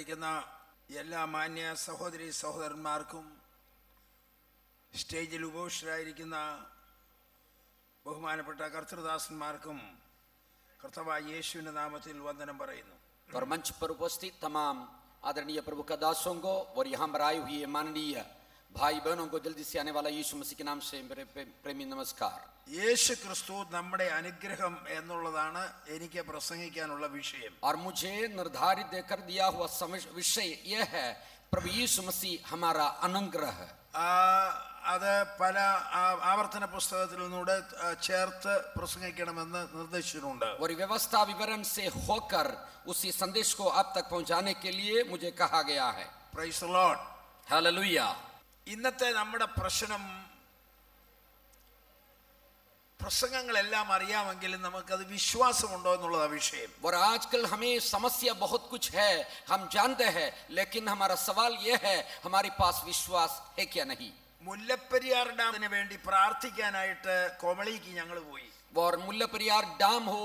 ഉപവിഷ്ടരായിരിക്കുന്ന എല്ലാ മാന്യ സഹോദരി സഹോദരന്മാർക്കും സ്റ്റേജിൽ ഉപവിഷ്ടരായിരിക്കുന്ന ബഹുമാനപ്പെട്ട കർത്തൃദാസന്മാർക്കും കർത്താവായ യേശുവിന്റെ നാമത്തിൽ വന്ദനം പറയുന്നു. और मंच पर उपस्थित तमाम आदरणीय प्रभु का दासों को और यहाँ पर आए हुए माननीय भाई बहनों को जल्दी से आने वाला यीशु मसीह के नाम से मेरे प्रेमी नमस्कार. യേശു ക്രിസ്തു നമ്മുടെ അനുഗ്രഹം എന്നുള്ളതാണ് എനിക്ക് പ്രസംഗിക്കാനുള്ള വിഷയം. और मुझे निर्धारित देकर दिया हुआ विषय यह है प्रभु यीशु मसीह हमारा अनुग्रह. അത് പല ആവർത്തന പുസ്തകത്തിൽ നിന്നൂടെ ചേർത്ത് പ്രസംഗിക്കണമെന്ന് നിർദ്ദേശിച്ചിട്ടുണ്ട്. और व्यवस्था विवरण से होकर उसी संदेश को आप तक पहुंचाने के लिए मुझे कहा गया है. Praise the Lord. हालेलुया. ഇന്നത്തെ നമ്മുടെ പ്രശ്നം, പ്രസംഗങ്ങളെല്ലാം അറിയാമെങ്കിലും നമുക്കത് വിശ്വാസമുണ്ടോ എന്നുള്ളതാണ് വിഷയം. और आजकल हमें समस्या बहुत कुछ है, हम जानते हैं, लेकिन हमारा सवाल यह है हमारे पास विश्वास है क्या नहीं. മുല്ലപ്പെരിയാർ ഡാമിന് വേണ്ടി പ്രാർത്ഥിക്കാനായിട്ട് കോമളിക്ക് ഞങ്ങൾ പോയി. और मुल्लापेरियार डैम हो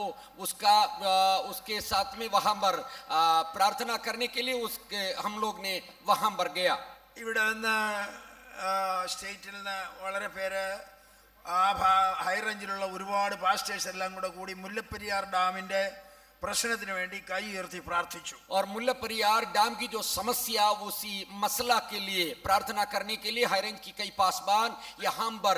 उसके साथ में वहां पर प्रार्थना करने के लिए हम लोग ने वहां पर गया. ഇവിടെ നിന്ന് സ്റ്റേറ്റിൽ നിന്ന് വളരെ പേര് ഹൈ റേഞ്ചിലുള്ള ഒരുപാട് പാസ്റ്റേഴ്സ് എല്ലാം കൂടി മുല്ലപ്പെരിയാർ ഡാമിന്റെ प्रश्न वेंडी कई उयर्ती प्रार्थिച്ചു. और मुल्लापेरियार डैम की जो समस्या उसी मसला के लिए प्रार्थना करने के लिए हाई रेंज की कई पासबान यहाँ पर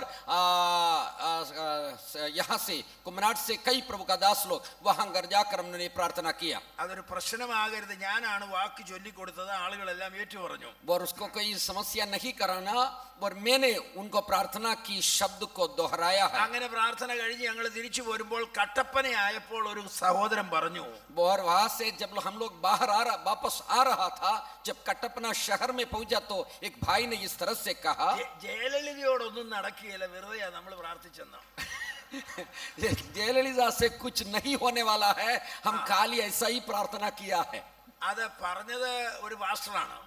यहाँ से कुमनाट से कई प्रभु का दास लोग वहां घर जाकर हमने प्रार्थना किया. അതൊരു പ്രശ്നമാകരുത്, ഞാനാണ് വാക്ക് ചൊല്ലിക്കൊടുത്തത്, ആളുകളെല്ലാം ഏറ്റുപറഞ്ഞു. और उसको कोई समस्या नहीं कराना और मैंने उनको प्रार्थना की शब्द को दोहराया है. അങ്ങനെ പ്രാർത്ഥന കഴിഞ്ഞ് ഞങ്ങൾ തിരിച്ചു വരുമ്പോൾ കട്ടപ്പന ആയപ്പോൾ ഒരു സഹോദരൻ പറഞ്ഞു. और वहां से जब हम लोग वापस आ रहा था, जब कटपना शहर में पहुंचा तो एक भाई ने इस तरह से कहा, ജയലളിതയോടൊന്നും നടക്കുകയില്ല, വെറുതെ നമ്മൾ പ്രാർത്ഥിച്ചെന്ന. जयललिता से कुछ नहीं होने वाला है, हम खाली ऐसा ही प्रार्थना किया है. അത് പറഞ്ഞത് ഒരു പാസ്റ്ററാണ്.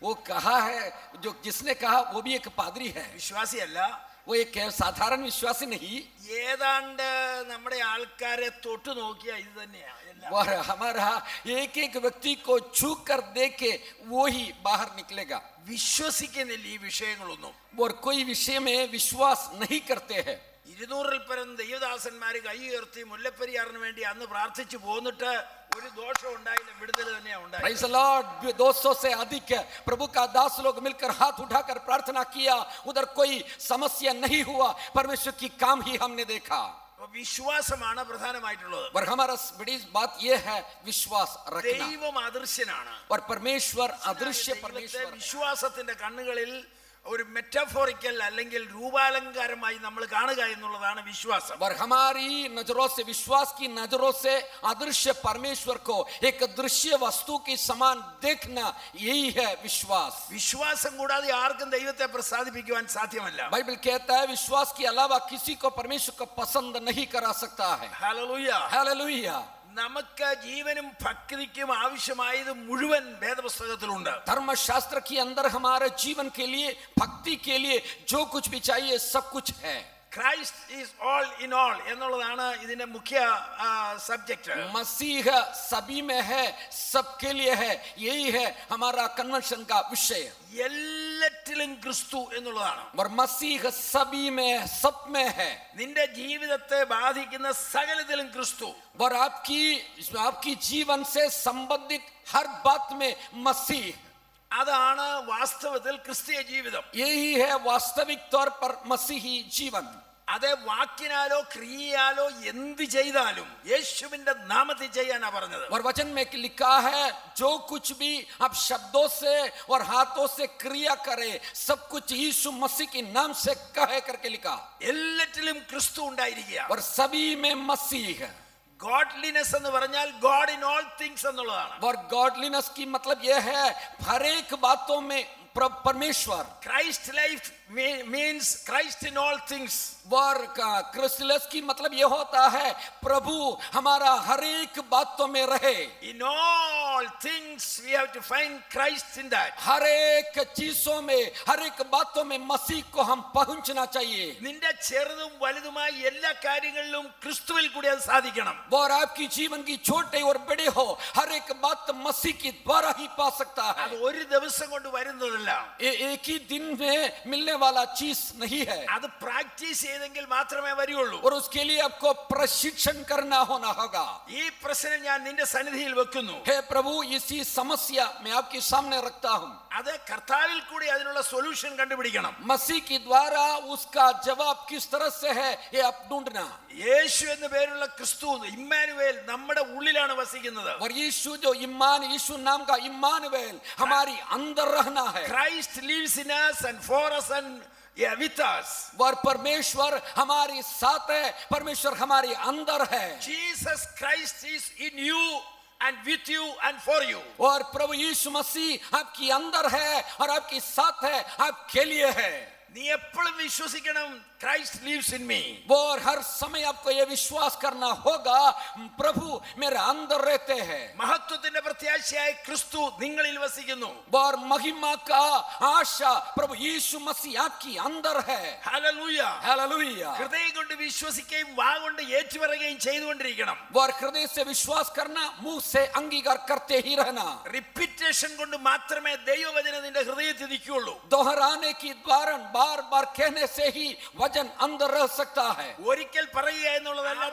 वो कहा है, जो जिसने कहा वो भी एक पादरी है, വിശ്വാസിയല്ല. वो एक साधारण विश्वासी नहीं. ഏതാണ്ട് നമ്മുടെ ആൾക്കാരെ തൊട്ടു നോക്കിയാ ഇത് തന്നെയാ. और हमारा एक एक व्यक्ति को छू कर देखे वो ही बाहर निकलेगा. വിശ്വസിക്കുന്നില്ല ഈ വിഷയങ്ങളൊന്നും. और कोई विषय में विश्वास नहीं करते हैं. 200-ൽ പരം ദൈവദാസന്മാര് കൈ ഉയർത്തി മുല്ലപ്പെരിയാറിന് വേണ്ടി അന്ന് പ്രാർത്ഥിച്ചു പോന്നിട്ട് ഒരു ദോഷം ഉണ്ടായില്ല, വിടുതൽ തന്നെയാ ഉണ്ടായത്. Praise the Lord. 200 से अधिक प्रभु का दास लोग मिलकर हाथ उठाकर प्रार्थना किया, उधर कोई समस्या नहीं हुआ, परमेश्वर की काम ही हमने देखा. വിശ്വാസമാണ് പ്രധാനമായിട്ടുള്ളത്. और हमारा बड़ी बात यह है विश्वास रखना. ദൈവം അദൃശ്യനാണ്. और परमेश्वर अदृश्य परमेश्वर. വിശ്വാസത്തിന്റെ കണ്ണുകളിൽ ഒരു മെറ്റാഫോറിക്കൽ അല്ലെങ്കിൽ രൂപാലങ്കാരമായി നമ്മൾ കാണുക എന്നുള്ളതാണ് വിശ്വാസം. और हमारी नजरों से, विश्वास की नजरों से अदृश्य परमेश्वर को एक दृश्य वस्तु के समान देखना, यही है विश्वास. വിശ്വാസം കൂടാതെ ആർക്കും ദൈവത്തെ പ്രസാദിപ്പിക്കുവാൻ സാധ്യമല്ല. बाइबल कहता है विश्वास के अलावा किसी को परमेश्वर को पसंद नहीं करा सकता है. ഹല്ലേലൂയ. हालेलुया. നമുക്ക് ജീവനും ഭക്തിക്കും ആവശ്യമായത് മുഴുവൻ വേദപുസ്തകത്തിലുണ്ട്. धर्मशास्त्र के अंदर हमारे जीवन के लिए, भक्ति के लिए जो कुछ भी चाहिए सब कुछ है. Christ is all in all എന്നുള്ളതാണ് ഇതിന്റെ മുഖ്യ സബ്ജക്റ്റ്. मसीह सभी में है, सबके लिए है, यही है हमारा कन्वेंशन का विषय. എല്ലാറ്റിലും ക്രിസ്തു എന്നുള്ളതാണ്. और मसीह सभी में, सब में है. നിന്റെ ജീവിതത്തെ ബാധിക്കുന്ന സകലത്തിലും ക്രിസ്തു. और आपकी जीवन से संबंधित हर बात में मसीह. അതാണ് വാസ്തവത്തിൽ ക്രിസ്തീയ ജീവിതം. यही है वास्तविक तौर पर मसीही जीवन. അത് വാക്കിനാലോ ക്രിയയാലോ എന്ത് ചെയ്താലും യേശുവിന്റെ നാമത്തിൽ ചെയ്യാനാ പറഞ്ഞത്. और वचन में लिखा है जो कुछ भी आप शब्दों से और हाथों से क्रिया करे सब कुछ यीशु मसीह के नाम से कहे करके लिखा. എല്ലാറ്റിലും ക്രിസ്തു ഉണ്ടായിരിക്കുക. और सभी में मसीह. ഗോഡ്ലിനെസ് എന്ന് പറഞ്ഞാൽ ഗോഡ് ഇൻ ഓൾ തിങ്സ് എന്നുള്ളതാണ്. और गॉडलीनेस की मतलब यह है हर एक बातों में परमेश्वर. Christ life means Christ in all things. और क्रिस्टलस की मतलब ये होता है प्रभु हमारा हर एक बातों में रहे. In all things we have to find Christ in that. हर एक चीजों में हर एक बातों में मसीह को हम पहुंचना चाहिए. നിന്റെ ചെറുതും വലുതുമായ എല്ലാ കാര്യങ്ങളിലും ക്രിസ്തുവിൽ കൂടി അത് സാധിക്കണം. और आपकी जीवन की छोटे और बड़े हो हर एक बात मसीह के द्वारा ही पा सकता है. അത് ഒരു ദിവസം കൊണ്ട് വരുന്നതല്ല. एक ही दिन में मिलने वाला चीज नहीं है. അത് പ്രാക്ടീസ് ചെയ്തെങ്കിൽ മാത്രമേ വരികയുള്ളൂ. और उसके लिए आपको प्रशिक्षण करना होना होगा. ഈ പ്രശ്നം ഞാൻ നിന്റെ സന്നിധിയിൽ വെക്കുന്നു. हे प्रभु इसी समस्या मैं आपके सामने रखता हूं. അത് കർത്താവിൽ കൂടി അതിനുള്ള സൊല്യൂഷൻ കണ്ടുപിടിക്കണം. मसीह के द्वारा उसका जवाब किस तरह से है ये आप ढूंढना. യേശു എന്ന പേരുള്ള ക്രിസ്തു ഇമ്മാനുവേൽ നമ്മുടെ ഉള്ളിലാണ് വസിക്കുന്നത്. और यीशु जो यीशु नाम का इम्मानुएल हमारी अंदर रहना है. Christ lives in us and for us and with us. और परमेश्वर हमारे साथ है. परमेश्वर हमारे अंदर है. Jesus Christ is in you and with you and for you. और प्रभु यीशु मसीह आपके अंदर है और आपके साथ है, आपके लिए है. നീ എപ്പോഴും വിശ്വസിക്കണം Christ lives in me. और हर समय आपको यह विश्वास करना होगा प्रभु मेरे अंदर रहते हैं. മഹത്വത്തിന്റെ പ്രത്യാശയായ ക്രിസ്തു നിങ്ങളിൽ വസിക്കുന്നു. और महिमा का आशा प्रभु यीशु मसीह आपकी अंदर है. ഹല്ലേലൂയ. हालेलुया. ഹൃദയം കൊണ്ട് വിശ്വസിക്കുകയും വാ കൊണ്ട് ഏറ്റുപറയുകയും ചെയ്തുകൊണ്ടിരിക്കണം. और हृदय से विश्वास करना, मुंह से अंगीकार करते ही रहना. റിപ്പീറ്റേഷൻ കൊണ്ട് മാത്രമേ ദൈവവചനം നിന്റെ ഹൃദയത്തിൽ നിൽക്കുകയുള്ളൂ. दोहराने की द्वारा बार बार कहने से ही वचन अंदर रह सकता है. ഒരിക്കൽ പറയുക എന്നുള്ളതല്ല,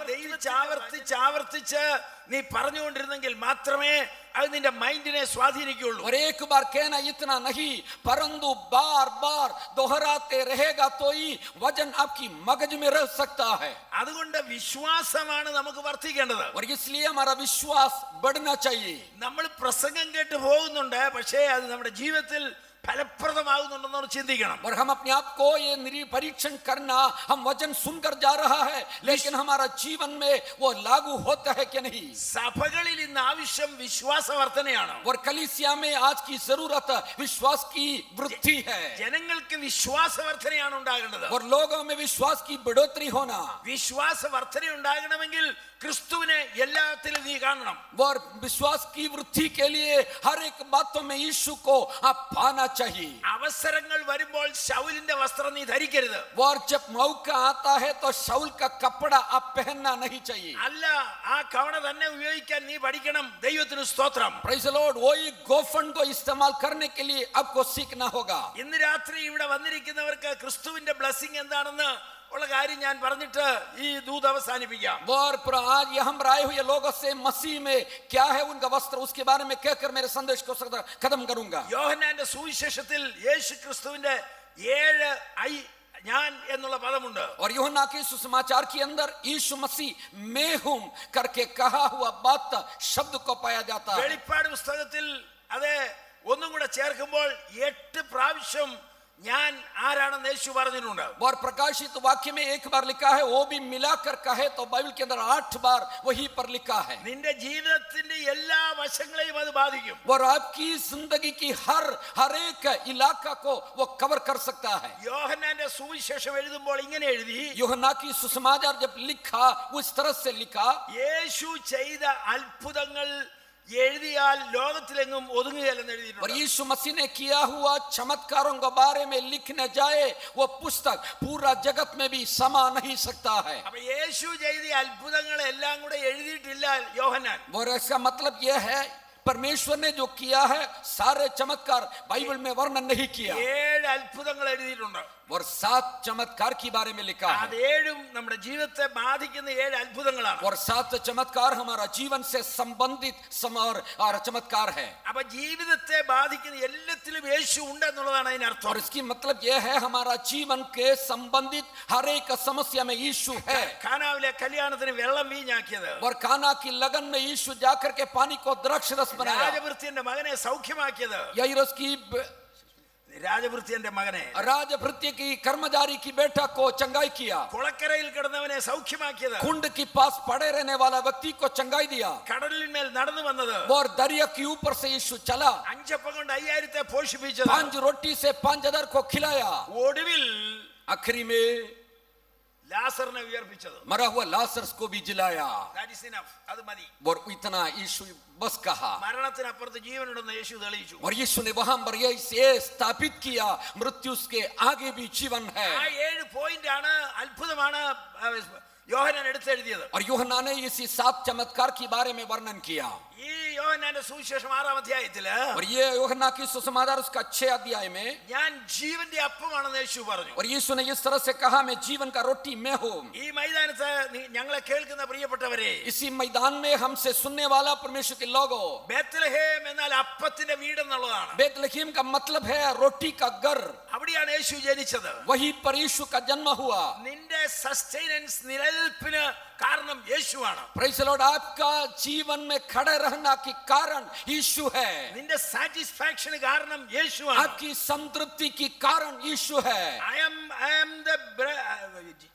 ആവർത്തിച്ച് നീ പറഞ്ഞുകൊണ്ടിരുന്നെങ്കിൽ മാത്രമേ അത് നിന്റെ മൈൻഡിനെ സ്വാധീനിക്കുകയുള്ളൂ. और एक बार कहना इतना नहीं परंतु बार बार दोहराते रहेगा तो ही वचन आपकी मगज में रह सकता है. അതുകൊണ്ട് വിശ്വാസമാണ് നമുക്ക് വർദ്ധിക്കേണ്ടത്. और इसलिए हमारा विश्वास बढ़ना चाहिए. നമ്മൾ പ്രസംഗം കേട്ട് പോകുന്നുണ്ട്, പക്ഷേ അത് നമ്മുടെ ജീവിതത്തിൽ ഫലപ്രദമാകുന്നുണ്ടെന്ന് ചിന്തിക്കണം. और हम अपने आप को ये निरीक्षण करना, हम वचन सुनकर जा रहा है लेकिन हमारा जीवन में वो लागू होता है कि नहीं. സഭകളിൽ ഇന്ന് ആവശ്യം വിശ്വാസവർദ്ധനയാണ്. और कलीसिया में आज की जरूरत विश्वास की वृद्धि है. ജനങ്ങൾക്ക് വിശ്വാസവർദ്ധനയാണ് ഉണ്ടാകേണ്ടത്. और लोगों में विश्वास की बढ़ोतरी होना. വിശ്വാസവർദ്ധന ഉണ്ടാകണമെങ്കിൽ ക്രിസ്തുവിനെ എല്ലാത്തിലും നീ കാണണം. और विश्वास की वृद्धि के लिए हर एक बातों में यीशु को आप पाना चाहिए. അവസരങ്ങൾ വരുമ്പോൾ ശൗലിന്റെ വസ്ത്രം നീ ധരിക്കരുത്. और जब मौका आता है तो शाऊल का कपड़ा आप पहनना नहीं चाहिए. അല്ല, ആ കവണ തന്നെ ഉപയോഗിക്കാൻ നീ പഠിക്കണം. ദൈവത്തിന് സ്തോത്രം. Praise the Lord. वही गोफन को इस्तेमाल करने के लिए आपको सीखना होगा. ഇന്ന് രാത്രി ഇവിടെ വന്നിരിക്കുന്നവർക്ക് ക്രിസ്തുവിന്റെ ബ്ലെസ്സിംഗ് എന്താണെന്ന് ഉള്ള കാര്യം ഞാൻ പറഞ്ഞിട്ട് ഈ ദൂത് അവസാനിപ്പിക്കാം. और आज हम आए हुए लोगों से मसीह में क्या है उनका वस्त्र उसके बारे में कहकर मेरे संदेश को खत्म करूंगा. യോഹന്നാന്റെ സുവിശേഷത്തിൽ യേശു ക്രിസ്തുവിന്റെ 7 ഐ ഞാൻ എന്നുള്ള പദമുണ്ട്. और यूहन्ना के सुसमाचार के अंदर यीशु मसीह मैं हूं करके कहा हुआ बात शब्द को पाया जाता है. വെളിപ്പാട് പുസ്തകത്തിൽ അതെ ഒന്നും കൂടെ ചേർക്കുമ്പോൾ 8 പ്രാവശ്യം ഞാൻ ആരാണെന്ന് യേശു പറഞ്ഞിട്ടുണ്ട്. और प्रकाशित वाक्य में एक बार लिखा है, वो भी मिलाकर कहे तो बाइबल के अंदर 8 बार वही पर लिखा है. നിന്റെ ജീവിതത്തിന്റെ എല്ലാ വശങ്ങളെയും അത് ബാധിക്കും. और आपकी जिंदगी की हर एक इलाका को वो कवर कर सकता है. യോഹന്നാന്റെ സുവിശേഷം എഴുതുമ്പോൾ ഇങ്ങനെ എഴുതി, यूहन्ना की सुसमाचार जब लिखा उस तरह से लिखा, യേശു ചെയ്ത അത്ഭുതങ്ങൾ എഴുതിയാൽ ലോകത്തിലെങ്ങും ഒതുങ്ങുകയല്ലെന്ന് और എഴുതിയിട്ടുണ്ട്. यीशु मसीह ने किया हुआ चमत्कारों के बारे में लिखने जाए वो पुस्तक पूरा जगत में भी समा नहीं सकता है. അപ്പൊ യേശു ചെയ്ത അത്ഭുതങ്ങളെല്ലാം കൂടെ എഴുതിയിട്ടില്ല യോഹന്നാൻ. और इसका मतलब यह है परमेश्वर ने जो किया है सारे चमत्कार बाइबल में वर्णन नहीं किया. 7 അത്ഭുതങ്ങൾ എഴുതിയിട്ടുണ്ട്. और 7 चमत्कार के बारे में लिखा है. അത് 7ഉം നമ്മുടെ ജീവിതത്തെ ബാധിക്കുന്ന 7 അത്ഭുതങ്ങളാണ്. और 7 चमत्कार हमारा जीवन से संबंधित और चमत्कार है. അപ്പൊ ജീവിതത്തെ ബാധിക്കുന്ന എല്ലാത്തിലും യേശു ഉണ്ട് എന്നുള്ളതാണ് അതിനർത്ഥം. और इसकी मतलब यह है हमारा जीवन के संबंधित हर एक समस्या में यीशु है. കാനാവിലെ കല്യാണത്തിന് വെള്ളം വീഞ്ഞാക്കിയത്, और काना की लगन में यीशु जाकर के पानी को द्राक्ष रस बनाया. രാജവൃത്യന്റെ മകനെ സൗഖ്യമാക്കിയത്, याइरस की രാജഭൃത്യന്റെ മകനെ, राजभृत्य की कर्मचारी की बेटा को चंगाई किया, കുളക്കരയിൽ കിടന്നവനെ സൗഖ്യമാക്കിയത്, कुंड के पास पड़े रहने वाला व्यक्ति को चंगाई दिया, കടലിന്മേൽ നടന്നു വന്നത്, और दरिया के ऊपर से यीशु चला, 5 അപ്പം കൊണ്ട് 5000 പോഷിപ്പിച്ചത്, 5 रोटी से 5000 को खिलाया, ഒടുവിൽ आखिरी में ലാസറിനെ ഉയർപ്പിച്ചത്, मरा हुआ लासरस को भी जिलाया, That is enough. അത് മതി. और इतना यीशु बस कहा, മരണത്തിനപ്പുറത്ത് ജീവനുണ്ടെന്ന് യേശു തെളിയിച്ചു. और यीशु ने वहां पर ये स्थापित किया मृत्यु के आगे भी जीवन है, ആ 7 പോയിന്റ് ആണ്, അത്ഭുതമാണ് യോഹന്നാൻ എടുത്തെഴുതിയത്. और यूहन्ना ने इसी 7 चमत्कार के बारे में वर्णन किया, ഈ യോഹന്നാന്റെ സുവിശേഷം 6-ാം അധ്യായത്തില് और ये यूहन्ना की सुसमाचार उसका 6 अध्याय में, ഞാൻ ജീവന്റെ അപ്പമാണെന്ന് യേശു പറഞ്ഞു. और यीशु ने इस तरह से कहा, मैं जीवन का रोटी मैं हूं. ഈ മൈതാനത്ത് ഞങ്ങളെ കേൾക്കുന്ന പ്രിയപ്പെട്ടവരെ, इसी मैदान में हमसे सुनने वाला परमेश्वर के लोगों, ബേത്ലഹേം എന്നാൽ അപ്പത്തിന്റെ വീട് എന്നുള്ളതാണ്. बेतलहम का मतलब है रोटी का घर, അവിടെയാണ് യേശു ജനിച്ചത്. वही पर यीशु का जन्म हुआ. നിന്റെ സസ്റ്റൈനൻസ് നിലനിൽപ്പിന് കാരണം യേശുവാണ്. प्रेज़ द लॉर्ड, आपका जीवन में खड़े रहना के कारण यीशु है, നിന്റെ സാറ്റിസ്ഫാക്ഷന് കാരണം യേശുവാണ്. आपकी संतृप्ति की कारण यीशु है.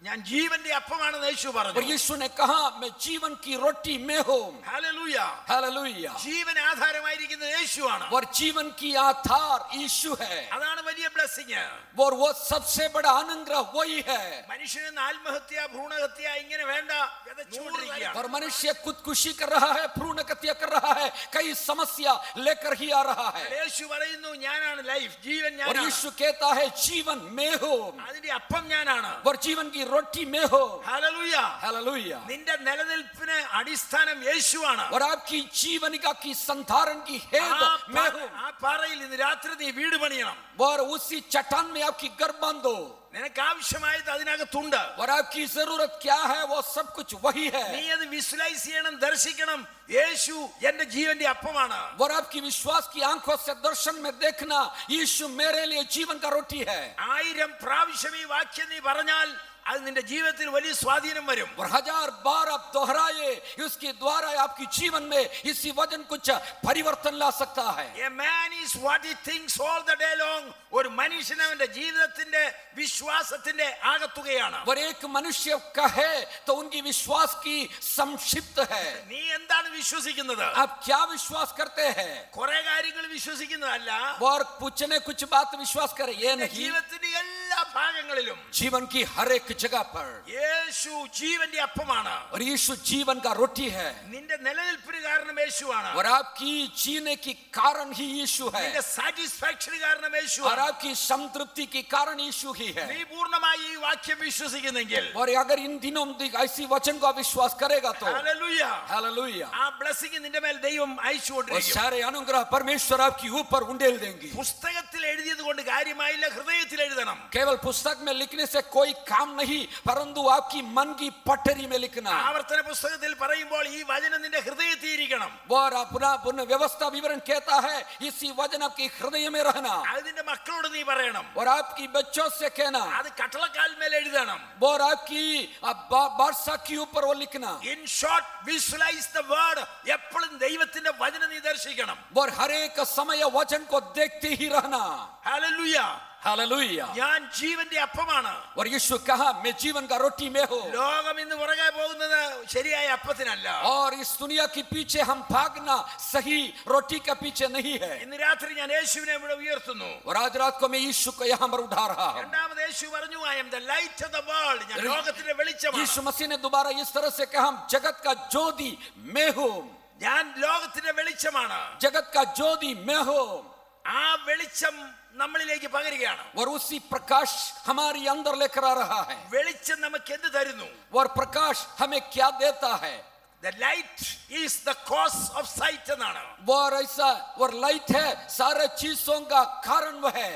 ഞാൻ ജീവന്റെ അപ്പമാണെന്ന് യേശു और പറഞ്ഞു. यीशु ने कहा, मैं जीवन की रोटी मैं हूं. ഹല്ലേലൂയ. हालेलुया. ജീവൻ ആധാരമായിരിക്കുന്നത് യേശുവാണ്. और जीवन की आधार यीशु है, അതാണ് വലിയ ബ്ലെസ്സിംഗ്. और वो सबसे बड़ा अनुग्रह वही है. മനുഷ്യന് ആത്മഹത്യ, ഭ്രൂണഹത്യ ഇങ്ങനെ വേണ്ട, വിതച്ചുകൊണ്ടിരിക്കുകയാണ്. और मनुष्य खुदकुशी कर रहा है, भ्रूण हत्या कर रहा है, कई समस्या लेकर ही आ रहा है. യേശു പറയുന്നു, ഞാനാണ് ലൈഫ്, ജീവൻ और ഞാനാണ്. यीशु कहता है, जीवन मैं हूं, അതിന്റെ അപ്പം ഞാനാണ്. और जीवन की रोटी मैं हूं. ഹല്ലേലൂയ. हालेलुया. നിന്റെ നിലനിൽപ്പിന് അടിസ്ഥാനം യേശുവാണ്. और आपकी जीवनिका की संधारण की हेतु मैं हूं. ആ പാറയിൽ ഇന്ന് രാത്രി നീ വീട് പണിയണം. और उसी चट्टान में आपकी घर बांधो, നിനക്ക് ആവശ്യമായത് അതിനകത്തുണ്ട്. और आपकी जरूरत क्या है वो सब कुछ वही നീ है. അത് വിഷ്വലൈസ് ചെയ്യണം, ദർശിക്കണം. യേശു എന്റെ ജീവന്റെ അപ്പമാണ്. और आपकी विश्वास की आंखों से दर्शन में देखना, यीशु मेरे लिए जीवन का रोटी है. 1000 പ്രാവശ്യം ഈ വാക്യം നീ പറഞ്ഞാൽ അത് നിന്റെ ജീവിതത്തിൽ വലിയ സ്വാധീനം വരും. और 1000 बार आप दोहराए, उसके द्वारा आपकी जीवन में इसी वजन कुछ परिवर्तन ला सकता है. A man is what he thinks all the day long. ഒരു മനുഷ്യൻ അവന്റെ ജീവിതത്തിന്റെ വിശ്വാസത്തിന്റെ ആകത്തുകയാണ്. और एक मनुष्य का है तो उनकी विश्वास की संक्षिप्त है. നീ എന്താണ് വിശ്വസിക്കുന്നത്? आप क्या विश्वास करते हैं? കുറെ കാര്യങ്ങൾ വിശ്വസിക്കുന്നതല്ല, और कुछ न कुछ बात विश्वास करें, ये നിന്റെ नहीं. ജീവിതത്തിന്റെ എല്ലാ ഭാഗങ്ങളിലും जीवन की हर एक जगह पर യേശു ജീവന്റെ അപ്പമാണ്. और यीशु जीवन का रोटी है. നിന്റെ നിലനിൽപ്പിന് കാരണം യേശുവാണ്. और आपकी जीने की कारण ही यीशु है. നിന്റെ സാറ്റിസ്ഫാക്ഷൻ കാരണം और യേശുവാണ്. आपकी संतृप्ति की कारण यीशु ही है. നീ പൂർണ്ണമായി ഈ വാക്യം വിശ്വസിക്കുന്നെങ്കിൽ, और अगर इन दिनों में ऐसी वचन को विश्वास करेगा तो ഹല്ലേലൂയ, हालेलुया. ആ ബ്ലെസ്സിംഗ് നിന്റെ മേൽ ദൈവം और അയച്ചുകൊണ്ടിരിക്കും. सारे अनुग्रह परमेश्वर आपकी ऊपर उंडेल देंगे. പുസ്തകത്തിൽ എഴുതിയത് കൊണ്ട് കാര്യമായില്ല, ഹൃദയത്തിൽ എഴുതണം. केवल पुस्तक में लिखने से कोई काम नहीं, परंतु आपकी मन की पटरी में लिखना. ആവർത്തന പുസ്തകത്തിൽ പറയുമ്പോൾ ഈ വചനം നിന്റെ ഹൃദയത്തിൽ ഇരിക്കണം. और पुनः व्यवस्था विवरण कहता है, इसी वचन आपके हृदय में रहना. അത് നിന്റെ മക്കളോട് നീ പറയണം. और आपकी बच्चों से कहना. അത് കട്ടളക്കാൽ മേൽ എഴുതണം. और आपकी बादशाह के ऊपर वो लिखना. In short, visualise the word. എപ്പോഴും ദൈവത്തിന്റെ വചനം നീ ദർശിക്കണം. और हर एक समय वचन को देखते ही रहना. ഹല്ലേലൂയ. हालेलुया. ഞാൻ ജീവന്റെ അപ്പമാണ്. और यीशु कहा, मैं जीवन का रोटी मैं हूं. ലോകം ഇന്ന് പുറകെ പോകുന്നത് ശരിയായ അപ്പത്തിനല്ല. और इस दुनिया के पीछे हम भागना सही रोटी के पीछे नहीं है. ഇന്ന് രാത്രി ഞാൻ യേശുവിനെ ഇവിടെ ഉയർത്തുന്നു. और आज रात को मैं यीशु को यहाँ पर उठा रहा हूं. രണ്ടാമത് യേശു പറഞ്ഞു, I am the light of the world. ഞാൻ ലോകത്തിന്റെ വെളിച്ചമാണ്. यीशु मसीह ने दोबारा इस तरह से कहा, जगत का ज्योति मैं हूं. ഞാൻ ലോകത്തിന്റെ വെളിച്ചമാണ്. जगत का ज्योति मैं हूं. ആ വെളിച്ചം നമ്മളിലേക്ക് പകരുകയാണ്. और उसी प्रकाश हमारे अंदर लेकर आ रहा है. വെളിച്ചം നമുക്ക് എന്ത് തരുന്നു? और प्रकाश हमें क्या देता है? The light is the cause of sight എന്നാണ്. वो ऐसा और लाइट है, सारे चीजों का कारण वह है.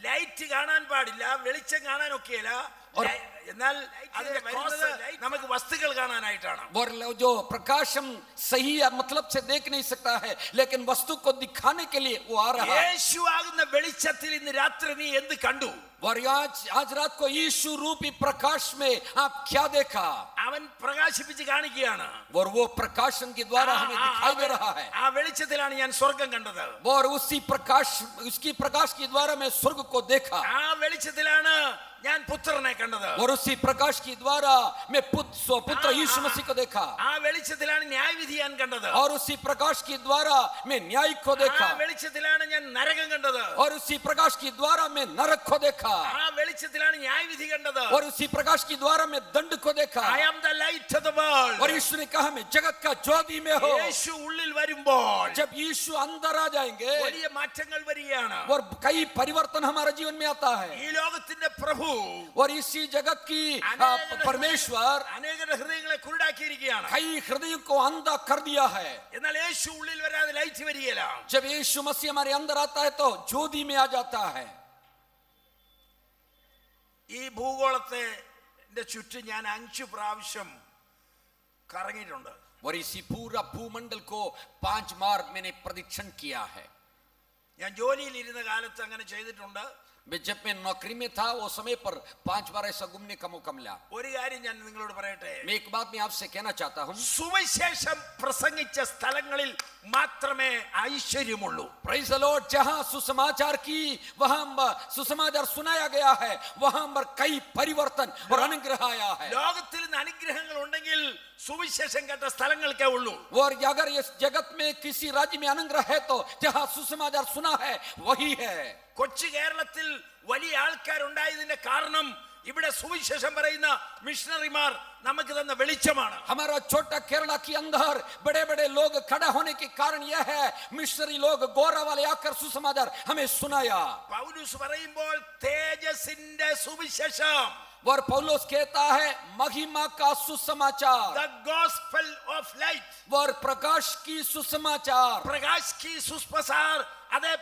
ലൈറ്റ് കാണാൻ പാടില്ല, വെളിച്ചം കാണാൻ ഒക്കെയില്ല. എന്നാൽ അതിന്റെ വരുന്നത് നമുക്ക് വസ്തുക്കൾ കാണാനായിട്ടാണ്. और जो प्रकाशम सही है मतलब से देख नहीं सकता है, लेकिन वस्तु को दिखाने के लिए वो आ रहा है. യേശു ആകുന്ന വെളിച്ചത്തിൽ ഇന്ന് രാത്രി നീ എന്ത് കണ്ടു? और आज रात को यीशु रूपी प्रकाश में आप क्या देखा? അവൻ പ്രകാശിപ്പിച്ച് കാണിക്കുകയാണ്. और वो प्रकाशन के द्वारा हमें दिखाई दे रहा है. ആ വെളിച്ചത്തിലാണ് ഞാൻ സ്വർഗ്ഗം കണ്ടത്. और उसकी प्रकाश के द्वारा मैं स्वर्ग को देखा. ആ വെളിച്ചത്തിലാണ് ഞാൻ പുത്രനെ കണ്ടത്. और उसी प्रकाश के द्वारा मैं पुत्र यीशु मसीह को देखा. ആ വെളിച്ചത്തിലാണ് ന്യായവിധി ഞാൻ കണ്ടത്. और उसी प्रकाश के द्वारा मैं न्याय को देखा. ആ വെളിച്ചത്തിലാണ് ഞാൻ നരകം കണ്ടത്. और उसी प्रकाश के द्वारा मैं नरक को देखा. ആ വെളിച്ചത്തിലാണ് ന്യായവിധി കണ്ടത്. और उसी प्रकाश के द्वारा मैं दंड को देखा. I am the light of the world. और यीशु ने कहा मैं जगत का ज्योति में हो. യേശു ഉള്ളിൽ വരുമ്പോൾ जब यीशु अंदर आ जाएंगे വലിയ മാറ്റങ്ങൾ വരികയാണ്. और कई परिवर्तन हमारे जीवन में आता है. ഈ ലോകത്തിന്റെ പ്രഭു और इसी जगत की परमेश्वर അനേകരുടെ ഹൃദയങ്ങളെ കുരുടാക്കിയിരിക്കുകയാണ്. कई हृदयों को अंधा कर दिया है. എന്നാൽ യേശു ഉള്ളിൽ വരാതെ ലൈറ്റ് വരികയില്ല. जब यीशु मसीह हमारे अंदर आता है तो ज्योति में आ जाता है. ഈ ഭൂഗോളത്തെ ചുറ്റും ഞാൻ 5 പ്രാവശ്യം കറങ്ങിയിട്ടുണ്ട്. और इसी पूरा भूमंडल को 5 बार मैंने प्रदक्षिण किया है. ഞാൻ ജോലിയിൽ ഇരുന്ന കാലത്ത് അങ്ങനെ ചെയ്തിട്ടുണ്ട്. जब मैं नौकरी में था वो समय पर 5 बार ऐसा घूमने का मौका मिला. ഒരു കാര്യം ഞാൻ നിങ്ങളോട് പറയട്ടെ. मैं एक बात मैं आपसे कहना चाहता हूँ. സുവിശേഷം പ്രസംഗിച്ച സ്ഥലങ്ങളിൽ മാത്രമേ ഐശ്വര്യമുള്ളൂ. Praise the Lord. जहाँ सुसमाचार की वहाँ सुसमाचार सुनाया गया है वहाँ पर कई परिवर्तन और अनुग्रह आया है. ലോകത്തിൽ നിന്ന് അനുഗ്രഹങ്ങൾ ഉണ്ടെങ്കിൽ സുവിശേഷം കേട്ട സ്ഥലങ്ങൾക്കേ ഉള്ളൂ. और अगर इस जगत में किसी राज्य में अनुग्रह है तो जहाँ सुसमाचार सुना है वही है. കൊച്ചു കേരളത്തിൽ വലിയ ആൾക്കാരുണ്ടായതിന്റെ കാരണം ഇവിടെ സുവിശേഷം പറയുന്ന മിഷണറിമാർ നമുക്ക് തന്ന വെളിച്ചമാണ്. हमारा छोटा केरला के अंदर बड़े बड़े लोग खड़ा होने के कारण यह है मिशनरी लोग गोरा वाले आकर सुसमाचार हमें सुनाया. പൗലോസ് പറയുമ്പോൾ തേജസ്സിന്റെ സുവിശേഷം, और पौलुस कहता है महिमा का सुसमाचार, the gospel of light, और प्रकाश की सुसमाचार, പ്രകാശ് की सुसमाचार, अदे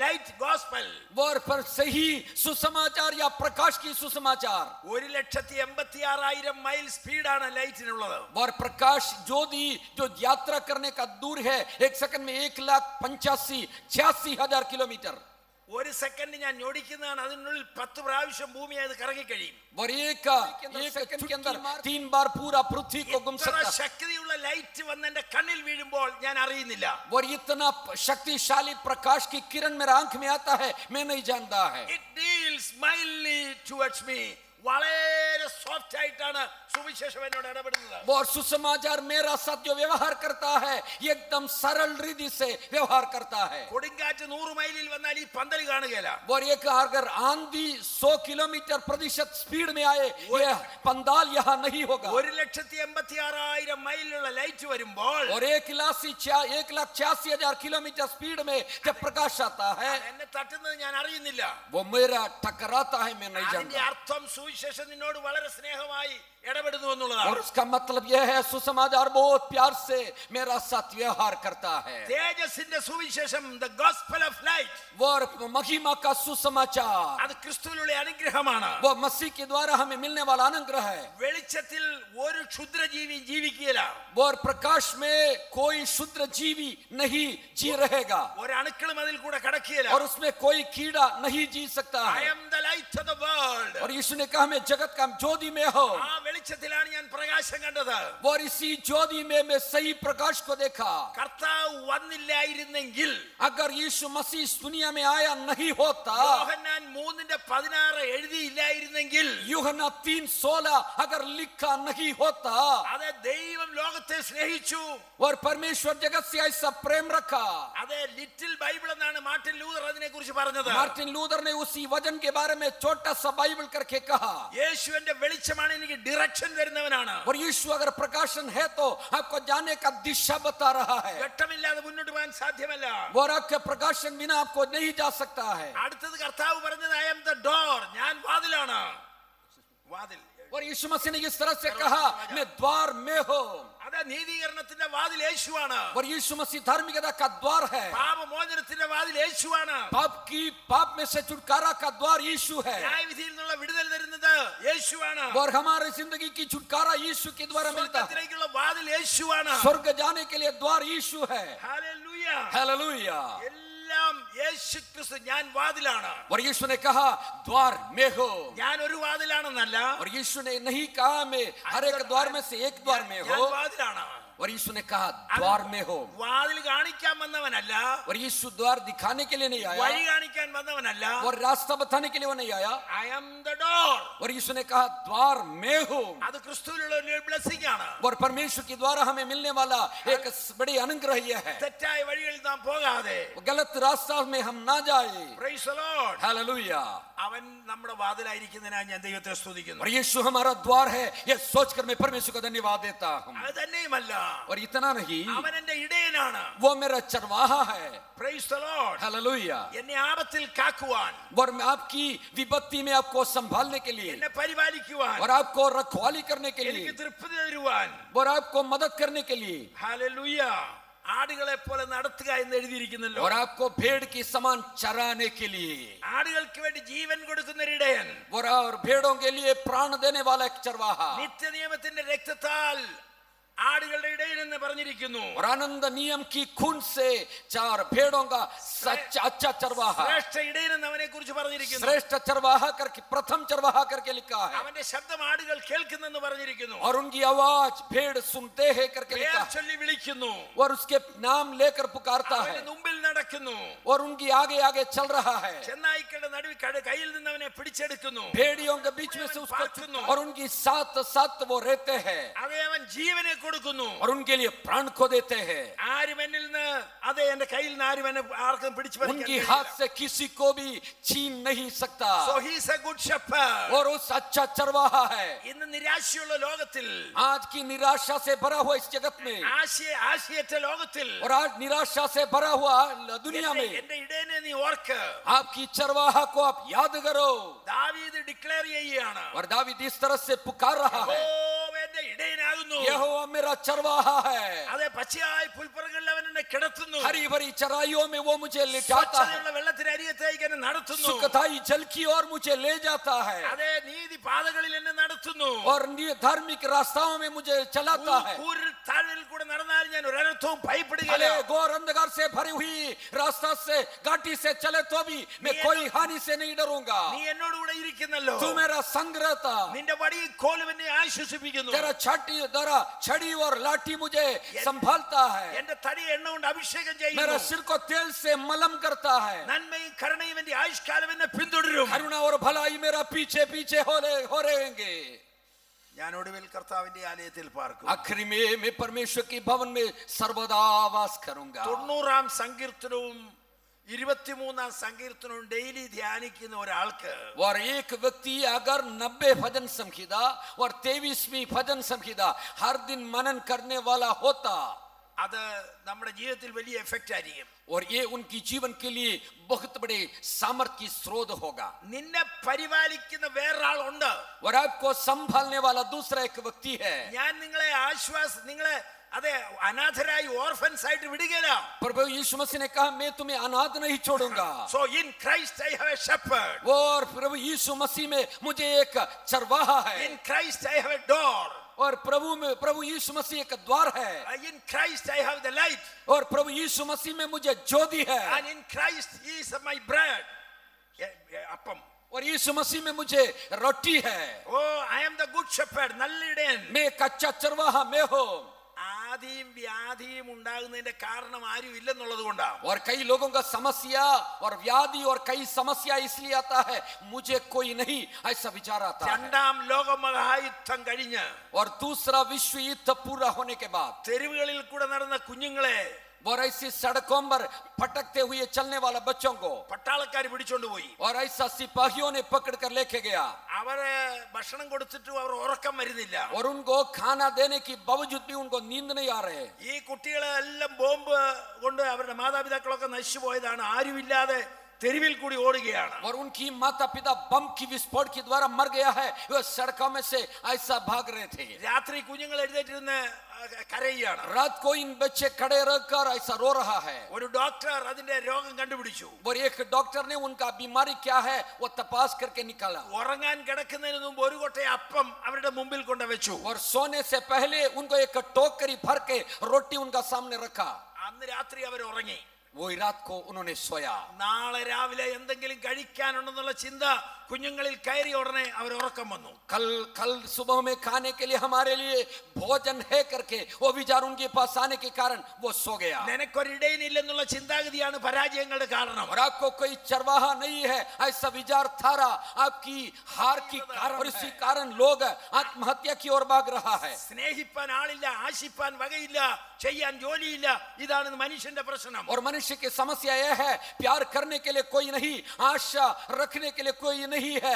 लाइट gospel, और पर सही सुसमाचार या प्रकाश की सुसमाचार. 1,86,000 മൈൽ സ്പീഡാണ് ലൈറ്റിനുള്ളത്. और प्रकाश ज्योति जो यात्रा करने का दूर है 1 सेकंड में 1,85,000 किलोमीटर. ഒരു സെക്കൻഡ് ഞാൻ ഓടിക്കുന്നതാണ്, അതിനുള്ളിൽ 10 പ്രാവശ്യം ഭൂമി അത് കറങ്ങി കഴിയും. और एक सेकंड के अंदर 3 बार पूरा पृथ्वी को घूम सकता है. ശക്തിയുള്ള ലൈറ്റ് വന്ന് എന്റെ കണ്ണിൽ വീഴുമ്പോൾ ഞാൻ അറിയുന്നില്ല. और इतना शक्तिशाली प्रकाश की किरण मेरे आंख में आता है मैं नहीं जानता है. It deals mildly towards me. വളരെ സോഫ്റ്റ് ആയിട്ടാണ് സുവിശേഷം എന്നോട് ഇടപെടുന്നത്. और सुसमाचार मेरा साथ जो व्यवहार करता है एकदम सरल रीति से व्यवहार करता है. കൊടുങ്കാറ്റ് 100 മൈലിൽ വന്നാൽ ഈ പന്തൽ കാണുകയില്ല. और एक अगर आंधी 100 किलोमीटर प्रतिशत स्पीड में आए ये पंडाल यहाँ नहीं होगा. 1,86,000 മൈലിലുള്ള ലൈറ്റ് വരുമ്പോൾ और 1,86,000 किलोमीटर स्पीड में जब प्रकाश आता है എന്നെ തട്ടുന്നത് ഞാൻ അറിയുന്നില്ല. वो मेरा टकराता है मैं नहीं അതിന്റെ जानता. അർത്ഥം സുവിശേഷം നിന്നോട് വളരെ സ്നേഹമായി ഇടപെടുന്നു എന്നുള്ളതാണ്. और उसका मतलब यह है सुसमाचार बहुत प्यार से मेरा साथ व्यवहार करता है. തേജസ്സിന്റെ സുവിശേഷം, the gospel of light, वो महिमा का सुसमाचार അത് ക്രിസ്തുവിലുള്ള അനുഗ്രഹമാണ്. वो मसीह के द्वारा हमें मिलने वाला अनुग्रह है. വെളിച്ചത്തിൽ ഒരു ക്ഷുദ്രജീവി ജീവിക്കുകയില്ല. और प्रकाश में कोई क्षुद्र जीवी नहीं जी रहेगा. ഒരു അണുക്കളും അതിൽ കൂടെ കടക്കുകയില്ല. और उसमें कोई कीड़ा नहीं जी सकता I है. am the light of the world. और यीशु ने कहा मैं जगत का ज्योति में हो. ആ വെളിച്ചത്തിലാണ് ഞാൻ പ്രകാശം കണ്ടത്. और इसी ज्योति में मैं सही प्रकाश को देखा. കർത്താവ് വന്നില്ലായിരുന്നെങ്കിൽ, अगर यीशु मसीह इस दुनिया में आया नहीं होता, യോഹന്നാൻ 3:16 എഴുതിയില്ലായിരുന്നെങ്കിൽ, यूहन्ना 3:16 अगर लिखा नहीं होता, അത് ദൈവം ലോകത്തെ സ്നേഹിച്ചു. और परमेश्वर जगत से ऐसा प्रेम रखा. അത് ലിറ്റിൽ ബൈബിൾ എന്നാണ് മാർട്ടിൻ ലൂതർ അതിനെ കുറിച്ച് പറഞ്ഞത്. मार्टिन लूथर ने उसी वचन के बारे में छोटा सा बाइबल करके कहा. യേശുവിന്റെ വെളിച്ചമാണ് എനിക്ക് ഡിറക്ഷൻ തരുന്നവനാണ്. और यीशु अगर प्रकाशन है तो आपको जाने का दिशा बता रहा है. ഘട്ടമില്ലാതെ മുന്നോട്ട് പോകാൻ സാധ്യമല്ല. और आपके प्रकाशन बिना आपको नहीं जा सकता है. അടുത്തത് കർത്താവ് പറഞ്ഞത് I am the door, ഞാൻ വാതിലാണ്. വാതിൽ. और यीशु मसीह ने इस तरह से कहा मैं द्वार में हूं. അത് നീതീകരണത്തിന്റെ വാതിൽ യേശുവാണ്. और यीशु मसीह धार्मिकता का द्वार है. പാപമോചനത്തിന്റെ വാതിൽ യേശുവാണ്. पाप में से छुटकारा का द्वार यीशु है. ന്യായവിധിയിൽ നിന്നുള്ള വിടുതൽ തരുന്നത് യേശുവാണ്. और हमारी जिंदगी की छुटकारा यीशु के द्वारा मिलता है. സ്വർഗ്ഗത്തിലേക്കുള്ള വാതിൽ യേശുവാണ്. स्वर्ग जाने के लिए द्वार यीशु है. ഹല്ലേലൂയ. हालेलुया. എല്ലാ എല്ലാം യേശു ക്രിസ്തു ഞാൻ വാതിലാണ്. और यीशु ने कहा द्वार में हो. ഞാൻ ഒരു വാതിലാണെന്നല്ല, और यीशु ने नहीं कहा मैं हर एक द्वार में से एक द्वार में ഞാൻ हो. വാതിലാണ്. और यीशु ने कहा द्वार में हो. വാതിൽ കാണിക്കാൻ വന്നവനല്ല, और यीशु द्वार दिखाने के लिए नहीं आया, വഴി കാണിക്കാൻ വന്നവനല്ല. और रास्ता बताने के लिए वो नहीं आया. I am the door. और यीशु ने कहा द्वार में हो. അത് ക്രിസ്തുവിലുള്ള ഒരു ബ്ലെസ്സിംഗ് ആണ്. और परमेश्वर के द्वारा हमें मिलने वाला एक बड़ी अनुग्रह यह है. തെറ്റായ വഴികളിൽ നാം പോകാതെ, गलत रास्ता में हम ना जाए. Praise the Lord. हालेलुया. അവൻ നമ്മുടെ വാതിലായിരിക്കുന്നതിനായി ഞാൻ ദൈവത്തെ സ്തുതിക്കുന്നു. और यीशु हमारा द्वार है, यह सोचकर मैं परमेश्वर को धन्यवाद देता हूँ. അത് തന്നെയുമല്ല, और इतना नहीं, അവൻ എന്റെ ഇടയനാണ്. वो मेरा चरवाहा है. Praise the Lord. हालेलुया. എന്നെ ആപത്തിൽ കാക്കുവാൻ, और मैं आपकी विपत्ति में आपको संभालने के लिए, എന്നെ പരിപാലിക്കുവാൻ, और आपको रखवाली करने के लिए, എനിക്ക് തൃപ്തി തരുവാൻ, और आपको मदद करने के लिए, ഹല്ലേലൂയ, ആടുകളെ പോലെ നടത്തുക എന്ന് എഴുതിയിരിക്കുന്നല്ലോ. और आपको भेड़ की समान चराने के लिए, ആടുകൾക്ക് വേണ്ടി ജീവൻ കൊടുക്കുന്ന ഒരു ഇടയൻ, और भेड़ों के लिए प्राण देने वाला एक चरवाहा. നിത്യനിയമത്തിന്റെ രക്തത്താൽ ആടുകളുടെ ഇടയൻ എന്ന് പറഞ്ഞിരിക്കുന്നു. और आनंद नियम की खून से चार भेड़ों का सच्चा अच्छा चरवाहा, ശ്രേഷ്ഠ ഇടയൻ എന്ന് അവനെ കുറിച്ച് പറഞ്ഞിരിക്കുന്നു. श्रेष्ठ चरवाहा करके, प्रथम चरवाहा करके लिखा है. അവന്റെ ശബ്ദം ആടുകൾ കേൾക്കുന്നെന്ന് പറഞ്ഞിരിക്കുന്നു. और उनकी आवाज भेड़ सुनते हैं करके लिखा പേർ है. ചൊല്ലി വിളിക്കുന്നു, और उसके नाम लेकर पुकारता है, അവന്റെ മുമ്പിൽ നടക്കുന്നു, और उनकी आगे आगे चल रहा है. ചെന്നായ്ക്കളുടെ നടുവിൽ കയ്യിൽ നിന്ന് അവനെ പിടിച്ചെടുക്കുന്നു, भेड़ियों के बीच में से उसको, और उनकी साथ साथ वो रहते हैं, അതേ അവൻ ജീവനെ കൊടുക്കുന്നു. और उनके लिए प्राण खो देते हैं. ആരും എന്നിൽ നിന്ന്, അതെ എന്റെ കയ്യിൽ നിന്ന് ആരും എന്നെ ആർക്കും പിടിച്ചു उनकी हाथ से किसी को भी छीन नहीं सकता. So he is a good shepherd. और उस अच्छा चरवाहा है. ഇന്ന് നിരാശയുള്ള ലോകത്തിൽ, आज की निराशा से भरा हुआ इस जगत में, ആശയറ്റ ലോകത്തിൽ, और आज निराशा से भरा हुआ दुनिया में, എന്റെ ഇടയനെ നീ ഓർക്ക്. आपकी चरवाहा को आप याद करो. ദാവീദ് ഡിക്ലെയർ ചെയ്യുകയാണ്, और दावीद इस तरह से पुकार रहा है, യഹോവ എന്റെ ഇടയനാകുന്നു. यहोवा मेरा चरवाहा है. അതെ പച്ചയായ പുൽപ്പുറങ്ങളിൽ അവൻ എന്നെ കിടത്തുന്നു, हरी भरी चराइयों में वो मुझे लिटाता है, സ്വച്ഛതയുള്ള വെള്ളത്തിന് അരികത്തേക്ക് എന്നെ നടത്തുന്നു. सुखदाई जल की ओर मुझे ले जाता है, അതെ നീതി പാതകളിൽ എന്നെ നടത്തുന്നു. और धार्मिक रास्ताओं में मुझे चलाता है. കൂരിൽ താഴിൽ കൂടെ നടന്നാൽ ഞാൻ ഒരർത്ഥവും भले ഭയപ്പെടുകയില്ല. घोर अंधकार से भरी हुई रास्ता से घाटी से चले तो भी मैं कोई हानि से नहीं डरूंगा. നീ എന്നോട് കൂടെ ഇരിക്കുന്നല്ലോ, तू मेरा संग रहता, നിന്റെ വടിയും കോലും എന്നെ ആശ്വസിപ്പിക്കുന്നു. तेरा छड़ी और लाठी मुझे संभालता है, എന്റെ തടി എണ്ണ കൊണ്ട് അഭിഷേകം मेरा ചെയ്യുന്നു. सिर को तेल से मलम करता है. നന്മയും കരുണയും എന്റെ ആയുഷ്കാലം എന്നെ പിന്തുടരും. करुणा और भलाई मेरा पीछे पीछे हो रहेंगे. ഞാൻ ഒടുവിൽ കർത്താവിന്റെ ആലയത്തിൽ പാർക്കും. आखिरी में मैं परमेश्वर की भवन में सर्वदा वास करूंगा. 90 സങ്കീർത്തനവും 23 സങ്കീർത്തനവും ഡെയിലി ധ്യാനിക്കുന്ന ഒരാൾക്ക്, और एक व्यक्ति अगर 90 भजन संहिता और 23वीं भजन संहिता हर दिन मनन करने वाला होता, അത് നമ്മുടെ ജീവിതത്തിൽ വലിയ എഫക്റ്റ് ആയിരിക്കും. और ये उनकी जीवन के लिए बहुत बड़े सामर्थ्य की स्रोत होगा. നിന്നെ പരിപാലിക്കുന്ന വേറൊരാളുണ്ട്. और आपको संभालने वाला दूसरा एक व्यक्ति है. ഞാൻ നിങ്ങളെ നിങ്ങളെ അതെ അനാഥരായി ഓർഫൻസ് ആയിട്ട് വിടുകയില്ല. प्रभु यीशु मसीह ने कहा मैं तुम्हें अनाथ नहीं छोड़ूंगा. So in Christ I have a shepherd. और प्रभु यीशु मसीह में मुझे एक चरवाहा है. In Christ I have a door. और प्रभु यीशु मसीह एक द्वार है. In Christ I have the light. और प्रभु यीशु मसीह में मुझे ज्योति है. And in Christ he is my bread. അപ്പം. और यीशु मसीह में मुझे रोटी है. Oh, I am the good shepherd. നല്ല ഇടയൻ. मैं कच्चा चरवाहा मैं हूँ. ആദിയും വ്യാധിയും ഉണ്ടാകുന്നതിന്റെ കാരണം ആരും ഇല്ലെന്നുള്ളത് കൊണ്ടാണ്. और कई लोगों का समस्या और व्याधि और कई समस्या इसलिए आता है मुझे कोई नहीं, ऐसा विचार आता है. രണ്ടാം ലോകമഹായുദ്ധം കഴിഞ്ഞ് और दूसरा विश्व युद्ध पूरा होने के बाद തെരുവുകളിൽ കൂടെ നടന്ന കുഞ്ഞുങ്ങളെ, और ऐसी सड़कों पर भटकते हुए चलने वाला बच्चों को പട്ടാളക്കാർ പിടിച്ചോണ്ട് പോയി. और ऐसा सिपाहियों ने पकड़ कर लेके गया. അവരെ ഭക്ഷണം കൊടുത്തിട്ടും അവർ ഉറക്കം വരുന്നില്ല. और उनको खाना देने के बावजूद भी उनको नींद नहीं आ रहे. ഈ കുട്ടികളെല്ലാം ബോംബ് കൊണ്ട് അവരുടെ മാതാപിതാക്കളൊക്കെ നശിച്ചു പോയതാണ്. ആരുമില്ലാതെ തെരുവിൽ കൂടി ഓടുകയാണ്. और उनकी माता पिता बम की विस्फोट के द्वारा मर गया है, वे सड़कों में से ऐसा भाग रहे थे. രാത്രി കുഞ്ഞുങ്ങൾ എഴുന്നേറ്റിരുന്ന് കരയുകയാണ്. रात को इन बच्चे खड़े रहकर ऐसा रो रहा है. ഒരു ഡോക്ടർ അതിന്റെ രോഗം കണ്ടുപിടിച്ചു. और एक डॉक्टर ने उनका बीमारी क्या है वो तपास करके निकाला. ഉറങ്ങാൻ കിടക്കുന്നതിന് മുമ്പ് ഒരു കൊട്ട അപ്പം അവരുടെ മുമ്പിൽ കൊണ്ടുവച്ചു. और सोने से पहले उनको एक टोकरी भर के रोटी उनका सामने रखा. അന്ന് രാത്രി അവർ ഉറങ്ങി. वही रात को उन्होंने सोया। നാളെ രാവിലെ എന്തെങ്കിലും കഴിക്കാനുണ്ടെന്നുള്ള ചിന്ത കുഞ്ഞുങ്ങളിൽ കയറിയ ഉടനെ അവർ ഉറക്കം വന്നു. कल सुबह में खाने के लिए हमारे लिए भोजन है करके वो विचार उनके पास आने के कारण वो सो गया। നിനക്കൊരിടയനില്ലെന്നുള്ള ചിന്താഗതിയാണ് പരാജയങ്ങളുടെ കാരണം. और आपको कोई चरवाहा नहीं है ऐसा विचार थारा आपकी हार की कारण, और इसी कारण लोग आत्महत्या की ओर भाग रहा है. സ്നേഹിപ്പാൻ ആളില്ല, ആശിപ്പാൻ വകയില്ല, ചെയ്യാൻ ജോലിയില്ല. ഇതാണ് മനുഷ്യന്റെ പ്രശ്നം. और मनुष्य की समस्या यह है प्यार करने के लिए कोई नहीं, आशा रखने के लिए कोई नहीं है,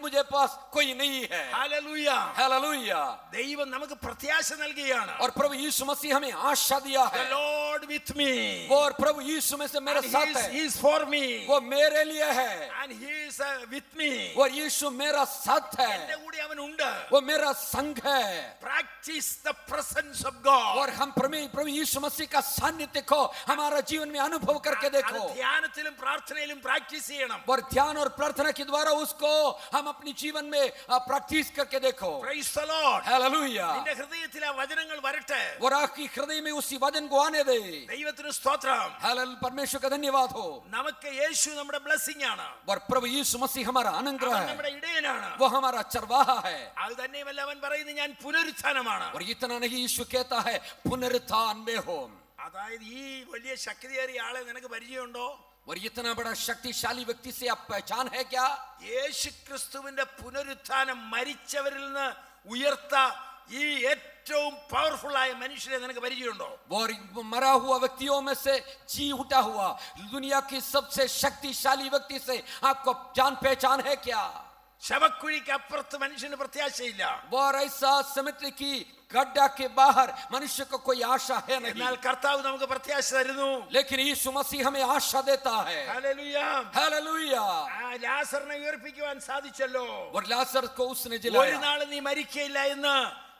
मुझे पास कोई नहीं है. ഹല്ലേലൂയ. हालेलुया. ദൈവം നമുക്ക് പ്രത്യാശ നൽകുകയാണ്. और प्रभु यीशु मसीह हमें आशा दिया The है. Lord with me. और प्रभु यीशु में से मेरे साथ है, He is for me. वो मेरे लिए है. And he is with me. और यीशु मेरा साथ है, എന്റെ കൂടെ അവൻ ഉണ്ട്. वो मेरा संग है. Practice the presence of God. और हम प्रभु यीशु मसीह का सानिध्य को हमारा जीवन में अनुभव करके അത് देखो. ധ്യാനത്തിലും പ്രാർത്ഥനയിലും പ്രാക്ടീസ് ചെയ്യണം. और ध्यान और प्रार्थना के द्वारा उसको हम अपनी जीवन में प्रैक्टिस करके देखो. Praise the Lord. हालेलुया. നിന്റെ ഹൃദയത്തിൽ ആ വചനങ്ങൾ വരട്ടെ. और आपकी हृदय में उसी वचन को आने दे. ദൈവത്തിന് സ്തോത്രം. हालेलुया. परमेश्वर का धन्यवाद हो. നമുക്ക് യേശു നമ്മുടെ ബ്ലെസ്സിംഗ് ആണ്. और प्रभु यीशु मसीह हमारा अनुग्रह അവൻ है, നമ്മുടെ ഇടയനാണ്. वो हमारा चरवाहा है. അത് തന്നെയുമല്ല അവൻ പറയുന്നത് ഞാൻ പുനരുത്ഥാനമാണ്. और इतना नहीं यीशु कहता है पुनरुत्थान में हो. അതായത് ഈ വലിയ ശക്തിയേറിയ ആളെ നിനക്ക് പരിചയമുണ്ടോ? और इतना बड़ा शक्तिशाली व्यक्ति से आप पहचान है क्या? യേശു ക്രിസ്തുവിന്റെ പുനരുത്ഥാനം മരിച്ചവരിൽ നിന്ന് ഉയർത്ത ഈ ഏറ്റവും പവർഫുൾ ആയ മനുഷ്യരെ നിനക്ക് പരിചയമുണ്ടോ? और मरा हुआ व्यक्तियों में से जी उठा हुआ दुनिया की सबसे शक्तिशाली व्यक्ति से आपको जान पहचान है क्या? ശവക്കുഴിക്ക് അപ്പുറത്ത് മനുഷ്യന് പ്രത്യാശയില്ല. और ऐसा समुद्र की गड्ढा के बाहर मनुष्य को कोई आशा है എന്നാൽ नहीं, കർത്താവ് നമുക്ക് പ്രത്യാശ തരുന്നു. लेकिन यीशु मसीह हमें आशा देता है. ഹല്ലേലൂയ. हालेलुया. ആ ലാസറിനെ ഉയർപ്പിക്കുവാൻ സാധിച്ചല്ലോ. और लाजर को उसने ഒരു जिलाया. നാൾ നീ മരിക്കയില്ല എന്ന്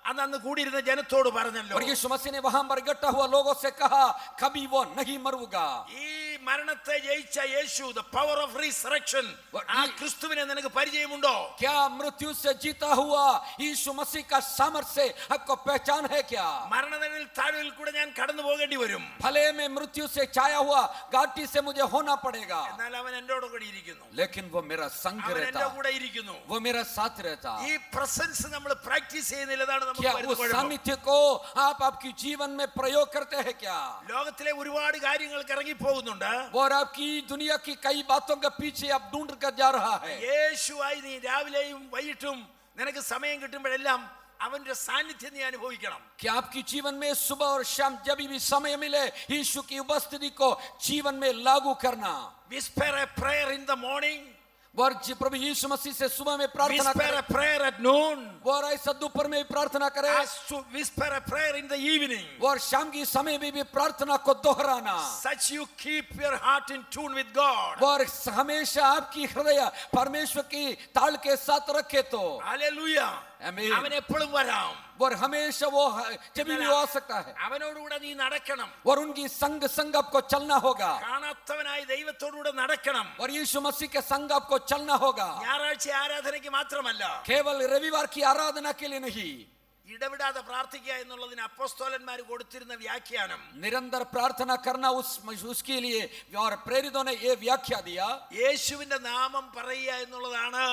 അന്ന് കൂടിയിരുന്ന ജനത്തോട് പറഞ്ഞല്ലോ. और यीशु मसीह ने वहां पर इकट्ठा हुआ लोगों से कहा कभी वो नहीं मरूंगा. ഈ മരണത്തെ ജയിച്ച യേശു, the power of resurrection, ആ ക്രിസ്തുവിനെ നിനക്ക് പരിചയമുണ്ടോ? क्या मृत्यु से जीता हुआ यीशु मसीह का सामर्थ्य से आपको पहचान है क्या? മരണനിഴൽ താഴ്വരയിൽ കൂടെ ഞാൻ കടന്നു പോകേണ്ടി വരും. भले में मृत्यु से छाया हुआ घाटी से मुझे होना पड़ेगा, എന്നാൽ അവൻ എന്നോട് കൂടി ഇരിക്കുന്നു. लेकिन वो मेरा संग അവൻ रहता, എന്റെ കൂടെ ഇരിക്കുന്നു. वो मेरा साथ रहता. ഈ പ്രസൻസ് നമ്മൾ പ്രാക്ടീസ് ചെയ്യുന്നില്ലതാണ് നമുക്ക് क्या വരുന്ന उस കുഴപ്പം. सानिध्य को आप आपकी जीवन में प्रयोग करते हैं क्या? ലോകത്തിലെ ഒരുപാട് കാര്യങ്ങൾക്ക് ഇറങ്ങി പോകുന്നുണ്ട്. और आपकी दुनिया की कई बातों के पीछे आप ढूंढ कर जा रहा है. യേശുവായി നീ രാവിലെയും വൈകിട്ടും നിനക്ക് സമയം കിട്ടുമ്പോഴെല്ലാം അവന്റെ സാന്നിധ്യം നീ അനുഭവിക്കണം. कि आपकी जीवन में सुबह और शाम जब भी समय मिले यीशु की उपस्थिति को जीवन में लागू करना. Whisper a prayer in the morning. और प्रभु यीशु मसीह से सुबह में प्रार्थना Whisper करें. a prayer at noon. और ऐसा दोपहर में भी प्रार्थना करें. Whisper a prayer in the evening. और शाम की समय में भी प्रार्थना को दोहराना. Such you keep your heart in tune with God. और हमेशा आपकी हृदय परमेश्वर की ताल के साथ रखे तो. Hallelujah. Amen. അവൻ എപ്പോഴും വരാം. और हमेशा वो जब भी वो आ सकता है. അവനോടുകൂടെ നീ നടക്കണം. और उनकी संग आपको चलना होगा. കാണാത്തവനായി ദൈവത്തോടുകൂടെ നടക്കണം. और यीशु मसीह के संग आपको चलना होगा. ഞായറാഴ്ച ആരാധനയ്ക്ക് മാത്രമല്ല, केवल रविवार की आराधना के लिए नहीं. ഇടവിടാതെ പ്രാർത്ഥിക്കുക എന്നുള്ളതിന് അപ്പോസ്തലന്മാർ കൊടുത്തിരുന്ന വ്യാഖ്യാനം, निरंतर प्रार्थना करना उसके लिए और प्रेरितों ने ये व्याख्या दिया. യേശുവിന്റെ നാമം പറയുക എന്നുള്ളതാണ്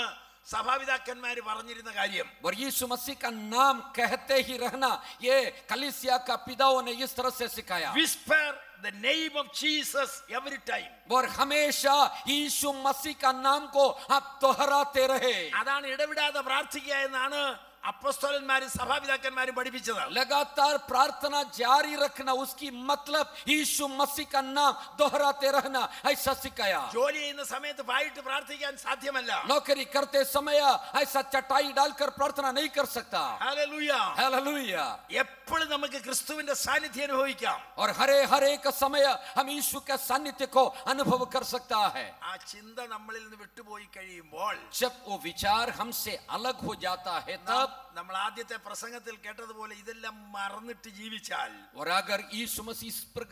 സഭാപിതാക്കന്മാർ പറഞ്ഞിരുന്ന കാര്യം. और यीशु मसीह का नाम कहते ही रहना ये कलीसिया का पिताओं ने इस तरह से सिखाया. Whisper the name of Jesus every time. और हमेशा यीशु मसीह का नाम को आप दोहराते रहे. അതാണ് ഇടവിടാതെ പ്രാർത്ഥിക്കുക എന്നാണ് അപ്പോസ്തലന്മാരും സഭാപിതാക്കന്മാരും പഠിപ്പിച്ചത്. लगातार प्रार्थना जारी रखना उसकी मतलब यीशु मसीह का नाम दोहराते रहना ऐसा सिखाया. ജോലി ചെയ്യുന്ന സമയത്ത് പായിട്ട് പ്രാർത്ഥിക്കാൻ സാധ്യമല്ല. नौकरी करते समय ऐसा चटाई डालकर प्रार्थना नहीं कर सकता. ഹല്ലേലൂയ. हालेलुया. എപ്പോഴും നമുക്ക് ക്രിസ്തുവിന്റെ സാന്നിധ്യം അനുഭവിക്കാം. और हर एक समय हम यीशु के सानिध्य को अनुभव कर सकता है. ആ ചിന്ത നമ്മളിൽ നിന്ന് വിട്ടുപോയി കഴിയുമ്പോൾ, जब वो विचार हमसे अलग हो जाता है तब, നമ്മൾ ആദ്യത്തെ പ്രസംഗത്തിൽ കേട്ടതുപോലെ ഇതെല്ലാം മറന്നിട്ട് ജീവിച്ചാൽ, और अगर यीशु मसीह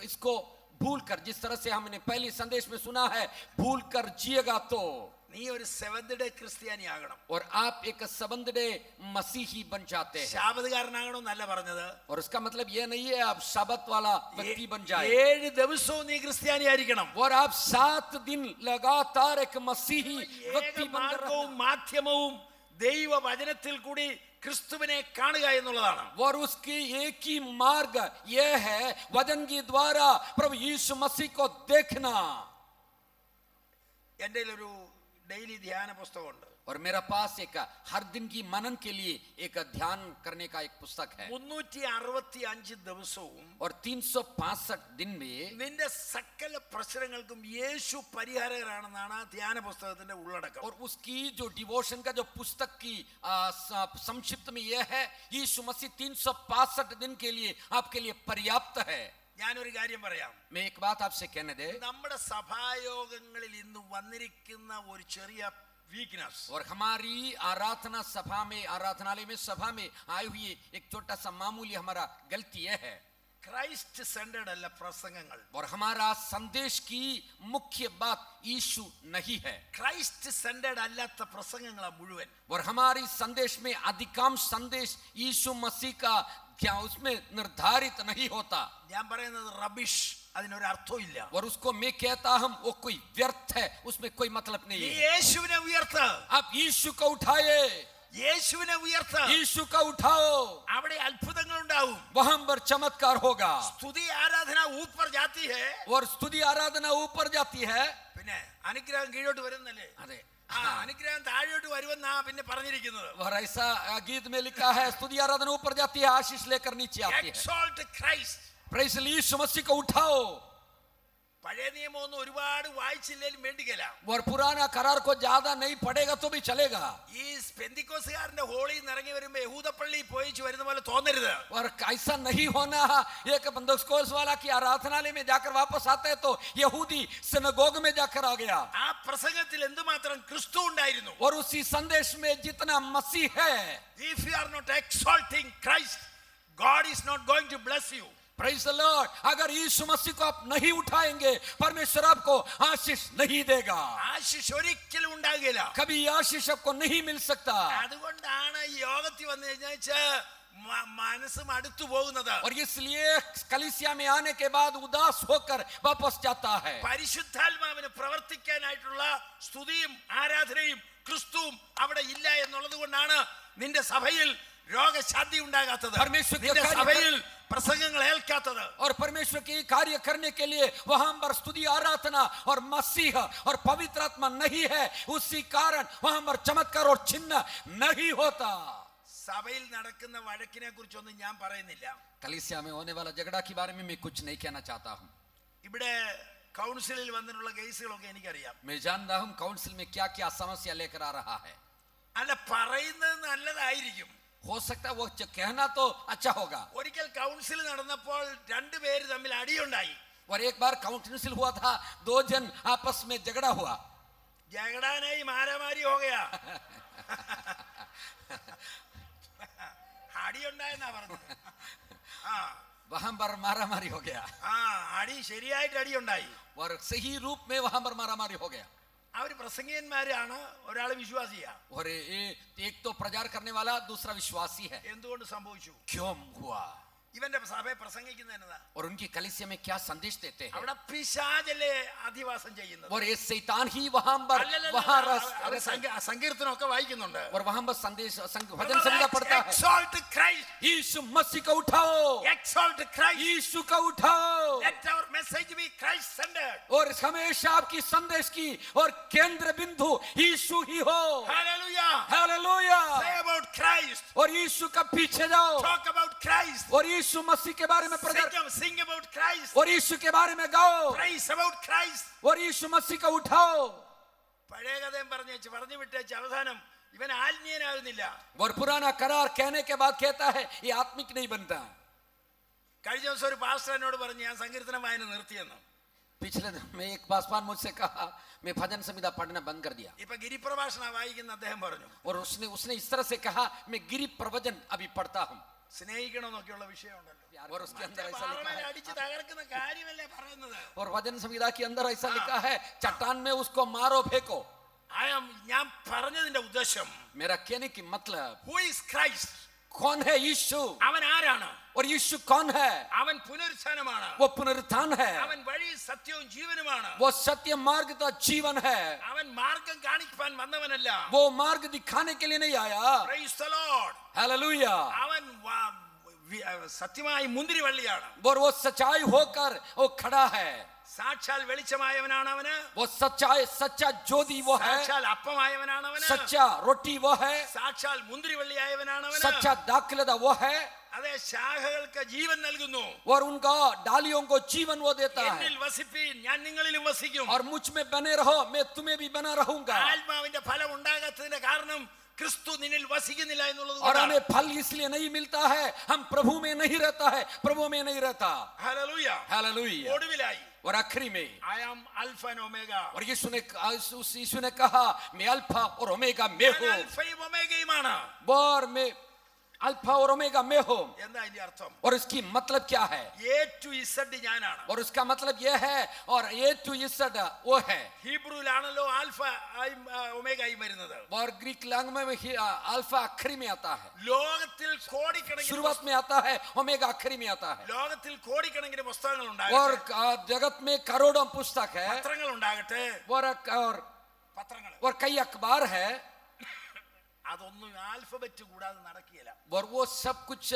इसको भूल कर, जिस तरह से हमने पहले संदेश में सुना है, भूल कर जिएगा तो നീ ഒരു സെവന്ത് ഡേ ക്രിസ്ത്യാനി ആകണം. और आप एक सबंध डे मसीही बन जाते हैं. ശാബതകാരനാകണം എന്നല്ല പറഞ്ഞത്. और उसका मतलब ये नहीं है आप शबत वाला व्यक्ति बन जाए. 7 ദിവസവും നീ ക്രിസ്ത്യാനി ആയിരിക്കണം. और आप 7 दिन लगातार एक मसीही व्यक्ति बनकर മാർഗവും മാധ്യമവും ദൈവവചനത്തിൽ കൂടി ക്രിസ്തുവിനെ കാണുക എന്നുള്ളതാണ്. और उसकी एक ही मार्ग यह है वचन के द्वारा प्रभु यीशु मसीह को देखना. എൻ്റെ ഒരു ഡെയിലി ധ്യാന പുസ്തകമുണ്ട്. और मेरा पास एक हर दिन की मनन के लिए एक ध्यान करने का एक पुस्तक है. 365 ദിവസവും और 365 दिन में നിന്റെ സകല പ്രശ്നങ്ങൾക്കും യേശു പരിഹാരകരാണെന്നാണ് ആ ധ്യാന പുസ്തകത്തിന്റെ ഉള്ളടക്കം. और उसकी जो डिवोशन का जो पुस्तक की संक्षिप्त में यह है यीशु मसीह 365 दिन के लिए आपके लिए पर्याप्त है. ഞാനൊരു കാര്യം പറയാം. मैं एक बात आपसे कहने दे. നമ്മുടെ സഭായോഗങ്ങളിൽ ഇന്ന് വന്നിരിക്കുന്ന ഒരു ചെറിയ വീക്ക്നെസ്. और हमारी आराधना सभा में आराधनालय में सभा में आई हुई एक छोटा सा मामूली हमारा गलती यह है ക്രൈസ്റ്റ് സെന്റർഡ് അല്ല പ്രസംഗങ്ങൾ. और हमारा संदेश की मुख्य बात यीशु नहीं है. ക്രൈസ്റ്റ് സെന്റർഡ് അല്ലാത്ത പ്രസംഗങ്ങളാ മുഴുവൻ. और हमारी संदेश में अधिकांश संदेश यीशु मसीह का क्या उसमें निर्धारित नहीं होता. ഞാൻ പറയുന്നത് റബിഷ്, അതിനൊരു അർത്ഥമില്ല. और उसको मैं कहता हूं वो कोई व्यर्थ है, उसमें कोई मतलब नहीं നീ है. യേശുവിനെ ഉയർത്ത്. आप यीशु को उठाए, യേശുവിനെ ഉയർത്ത്. यीशु का उठाओ, അവിടെ അത്ഭുതങ്ങൾ ഉണ്ടാവും. वहां पर चमत्कार होगा. സ്തുതി ആരാധന ഊപ്പർ ജാതി ഹേ. और स्तुति आराधना ऊपर जाती है. പിന്നെ അനുഗ്രഹം കീഴോട്ട് വരുന്നല്ലേ. अरे അനുഗ്രഹം താഴോട്ട് വരുമെന്നാ പിന്നെ പറഞ്ഞിരിക്കുന്നത്. और ऐसा गीत में लिखा है स्तुति आराधना ऊपर जाती है, आशीष लेकर नीचे आती है. Exalt Christ. प्रेज़ यीशु मसीह को उठाओ. പഴയ നിയമമൊന്നും ഒരുപാട് വായിച്ചില്ലേലും വേണ്ടിക്കല. और पुराना करार को ज्यादा नहीं पड़ेगा तो भी चलेगा. ഈ പെന്തിക്കോസുകാരന്റെ ഹോളിൽ നിന്ന് ഇറങ്ങി വരുമ്പോ യഹൂദപ്പള്ളി പോയിച്ച് വരുന്ന പോലെ തോന്നരുത്. और ऐसा नहीं होना एक बंदकोस वाला की आराधनालय में जाकर वापस आता है तो यहूदी सिनगोग में जाकर आ गया. ആ പ്രസംഗത്തിൽ എന്തുമാത്രം ക്രിസ്തു ഉണ്ടായിരുന്നു. और उसी संदेश में जितना मसीह है. If you are not exalting Christ, God is not going to bless you. Praise the Lord. अगर यीशु मसीह को आप नहीं उठाएंगे परमेश्वर आपको आशीष नहीं देगा. ആശിഷ് ഒരിക്കലും ഉണ്ടാകില്ല. कभी आशीष आपको नहीं मिल सकता. അതുകൊണ്ടാണ് ഈ യോഗത്തിൽ വന്നു കഴിഞ്ഞാൽ മനസ്സ് മടുത്തു പോകുന്നത്. और इसलिए कलीसिया में आने के बाद उदास होकर वापस जाता है. പരിശുദ്ധാത്മാവിന് പ്രവർത്തിക്കാനായിട്ടുള്ള സ്തുതിയും ആരാധനയും ക്രിസ്തുവും അവിടെ ഇല്ല എന്നുള്ളത് കൊണ്ടാണ് നിന്റെ സഭയിൽ രോഗശാന്തി ഉണ്ടാകാത്തത്. നിന്റെ സഭയിൽ പ്രസംഗങ്ങൾ ഏൽക്കാത്തത്. और परमेश्वर के कार्य करने के लिए वहां पर स्तुति आराधना और मसीह और पवित्र आत्मा नहीं है, उसी कारण वहां पर चमत्कार और चिन्ह नहीं होता. സഭയിൽ നടക്കുന്ന വഴക്കിനെ കുറിച്ചൊന്നും ഞാൻ പറയുന്നില്ല. कलीसिया में होने वाला झगड़ा के बारे में मैं कुछ नहीं कहना चाहता हूं. ഇവിടെ കൗൺസിലിൽ വന്നിട്ടുള്ള കേസുകളൊക്കെ എനിക്കറിയാം. मैं जानता हूं काउंसिल में क्या क्या समस्या लेकर आ रहा है. അല്ല, പറയുന്നത് നല്ലതായിരിക്കും. हो सकता है वो कहना तो अच्छा होगा. ഒരിക്കൽ കൗൺസിൽ നടന്നപ്പോൾ രണ്ടുപേര് തമ്മിൽ അടിയുണ്ടായി. और एक बार काउंसिल हुआ था, 2 जन आपस में झगड़ा हुआ. झगड़ाനായി മാരാമാരി हो गया. അടിയുണ്ടായെന്നാ പറഞ്ഞത്. वहां पर मारामारी हो गया. അടി ശരിയായിട്ട് അടിയുണ്ടായി. और सही रूप में वहां पर मारामारी हो गया. അവര് പ്രസംഗിയന്മാരാണ്, ഒരാള് വിശ്വാസിയാ. और एक तो प्रचार करने वाला, दूसरा विश्वासी है. എന്തുകൊണ്ട് സംഭവിച്ചു? क्यों हुआ? ഇവന്റെ സഭയെ പ്രസംഗിക്കുന്നതിനതാ. और उनकी कलीसिया में क्या संदेश देते हैं? അവിടെ പിശാചല്ലേ അധിവാസം ചെയ്യുന്നത്. और ये शैतान ही वहां पर वहां സങ്കീർത്തനമൊക്കെ വായിക്കുന്നുണ്ട്. और वहां पर संदेश भजन संहिता पढ़ता है. Exalt Christ. यीशु मसीह को उठाओ. Exalt Christ. यीशु को उठाओ. Let our message be Christ centered. और हमेशा आपकी संदेश की और केंद्र बिंदु यीशु ही हो. Hallelujah. Hallelujah. Say about Christ. और यीशु का पीछे जाओ. Talk about Christ. और यीशु मसीह के बारे में प्रचार. Sing about Christ. और यीशु के बारे में गाओ. Praise about Christ. और यीशु मसीह को उठाओ. പഴയ കഥയും പറഞ്ഞു വിട്ടേച്ച് അവസാനം ഇവൻ ആത്മീയനാകുന്നില്ല. और पुराना करार कहने के बाद कहता है ये आत्मिक नहीं बनता. കഴിഞ്ഞ ദിവസം ഒരു പാസ്റ്റർ എന്നോട് പറഞ്ഞു ഞാൻ സങ്കീർത്തനം വായന നിർത്തിയെന്ന്. पिछले दिन में एक पासवान मुझसे कहा मैं भजन संहिता पढ़ना बंद कर दिया. ഇപ്പൊ ഗിരിപ്രഭാഷണ വായിക്കുന്ന അദ്ദേഹം പറഞ്ഞു. और उसने इस तरह से कहा मैं गिरि प्रवचन अभी पढ़ता हूं. സ്നേഹിക്കണമെന്നൊക്കെയുള്ള വിഷയമുണ്ടല്ലോ. और उसके अंदर ऐसा लिखा है. അടിച്ച് തകർക്കുന്ന കാര്യമല്ലേ പറയുന്നത്. और भजन संहिता के अंदर ऐसा लिखा है चट्टान में उसको मारो फेंको. ഞാൻ പറഞ്ഞതിന്റെ ഉദ്ദേശം, मेरा कहने की मतलब, ഹു ഈസ് ക്രൈസ്റ്റ്? कौन है यीशु? അവൻ ആരാണ്? और यीशु कौन है? അവൻ പുനരുത്ഥാനമാണ്. वो पुनरुत्थान है, അവൻ വഴി സത്യവും ജീവനുമാണ്. वो सत्य मार्ग का जीवन है, അവൻ മാർഗം കാണിക്കാൻ വന്നവനല്ല. वो मार्ग दिखाने के लिए नहीं आया. Praise the Lord. हालेलुया. അവൻ സത്യമായി മുന്തിരിവള്ളിയാണ്. और वो सच्चाई होकर वो खड़ा है. സാക്ഷാൽ വെളിച്ചമായവനാണ് അവന്. वो सच्चाई, सच्चा ज्योति वो है, സാക്ഷാൽ അപ്പമായവനാണ് അവന്. सच्चा रोटी वो है, സാക്ഷാൽ മുന്തിരിവള്ളിയായവനാണ് അവന്. सच्चा दाखलता वो है, അതെ, ശാഖകൾക്ക് ജീവൻ നൽകുന്നു. और उनका डालियों को जीवन वो देता है. എന്നിൽ വസിപ്പീൻ, ഞാൻ നിങ്ങളിലും വസിക്കും. और मुझ में बने रहो, मैं तुम्हें भी बना रहूंगा. ആത്മാവിന്റെ ഫലം ഉണ്ടാകാത്തതിന്റെ കാരണം ക്രിസ്തു നിന്നിൽ വസിക്കുന്നില്ല എന്നുള്ളത്. और हमें फल इसलिए नहीं मिलता है, हम प्रभु में नहीं रहता है, प्रभु में नहीं रहता. ഹല്ലേലൂയ. हालेलुया. ഒടുവിലായി, और आखिरी में, I am Alpha and Omega. और यीशु ने कहा, मैं अल्फा और ओमेगा में हूँ. അൽഫയും ഒമേഗയുമാണ്. और मैं अल्फा और ओमेगा में हूँ. എന്താ ഇതിന്റെ അർത്ഥം? और इसकी मतलब क्या है? A to Z ഞാനാണ്. और उसका मतलब यह है, और A to Z वो है. ഹീബ്രുവിലാണല്ലോ ആൽഫ ഒമേഗയും വരുന്നത്. और ग्रीक लैंग्वेज में अल्फा आखिरी में आता है, ലോകത്തിൽ കോടിക്കണക്കിന് शुरुआत में आता है, ओमेगा आखिरी में आता है. ലോകത്തിൽ കോടിക്കണക്കിന് പുസ്തകങ്ങൾ और ഉണ്ടാകട്ടെ, जगत में करोड़ों पुस्तक है, പത്രങ്ങൾ ഉണ്ടാകട്ടെ, പത്രങ്ങൾ, और कई अखबार है, അതൊന്നും ആൽഫബറ്റ് കൂടാതെ നടക്കുകയില്ല. और वो सब कुछ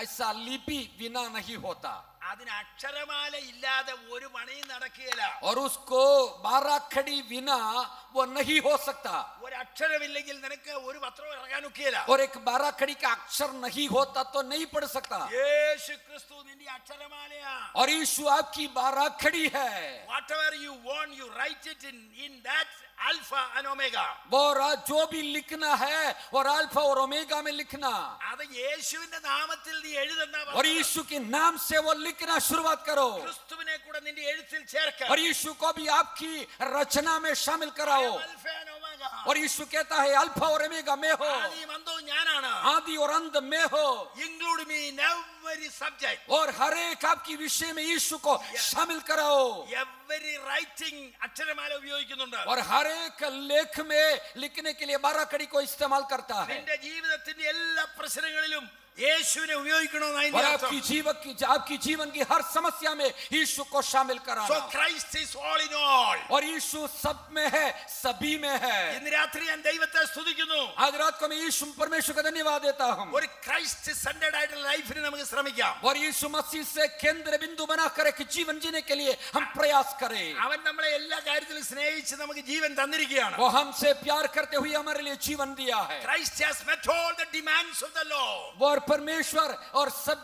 ऐसा लिपि बिना नहीं होता. അതിന് അക്ഷരമാല ഇല്ലാതെ ഒരു പണിയും നടക്കുകയില്ല. और उसको 12 खड़ी बिना वो नहीं हो सकता. ഒരു അക്ഷരമില്ലെങ്കിൽ നിനക്ക് ഒരു പത്രം ഇറങ്ങാൻ ഒക്കുകയില്ല. और एक 12 खड़ी का अक्षर नहीं होता तो नहीं पढ़ सकता. യേശു ക്രിസ്തു നിന്റെ അക്ഷരമാലയാ. और यीशु आपकी 12 खड़ी है. whatever you want you write it in that alpha and omega. और जो भी लिखना है और अल्फा और ओमेगा में लिखना, അത് യേശുവിന്റെ നാമത്തിൽ നീ എഴുതുന്ന. और यीशु के नाम से वो लिखना शुरुआत करो. ക്രിസ്തുവിനെ കൂടെ നിന്റെ എഴുത്തിൽ ചേർക്ക. और यीशु को भी आपकी रचना में शामिल कराओ. alpha and omega. और यीशु कहता है, अल्फा और ओमेगा में हो, ആദിയും അന്തവും ഞാനാണ്. आदि और अंत में हो. include me in every subject. और हर एक आपकी विषय में यीशु को शामिल कराओ. every writing अक्षरमाല ഉപയോഗിക്കുന്നുണ്ട്. और हर एक लेख में लिखने के लिए 12 कड़ी को इस्तेमाल करता है. നിന്റെ ജീവിതത്തിന്റെ എല്ലാ പ്രശ്നങ്ങളിലും യേശുവിനെ ഉപയോഗിക്കണമെന്നാണ് और ഇതിന്റെ आपकी जीवन की हर समस्या में यीशु को शामिल so कराना. Christ is all in all. और यीशु सब में है, सभी में है. ഇന്ന് രാത്രി ഞാൻ ദൈവത്തെ സ്തുതിക്കുന്നു. आज रात को मैं यीशु परमेश्वर का धन्यवाद देता हूँ. ഒരു ക്രൈസ്റ്റ് സെന്റർഡ് ആയിട്ടുള്ള ലൈഫിന് നമുക്ക് ശ്രമിക്കാം. और यीशु मसीह से केंद्र बिंदु बनाकर एक जीवन जीने के लिए हम प्रयास करें. അവൻ നമ്മളെ എല്ലാ കാര്യത്തിലും സ്നേഹിച്ച് നമുക്ക് ജീവൻ തന്നിരിക്കുകയാണ്. वो हमसे प्यार करते हुए हमारे लिए जीवन दिया है. Christ has met all the demands of the law. वो परमेश्वर और सब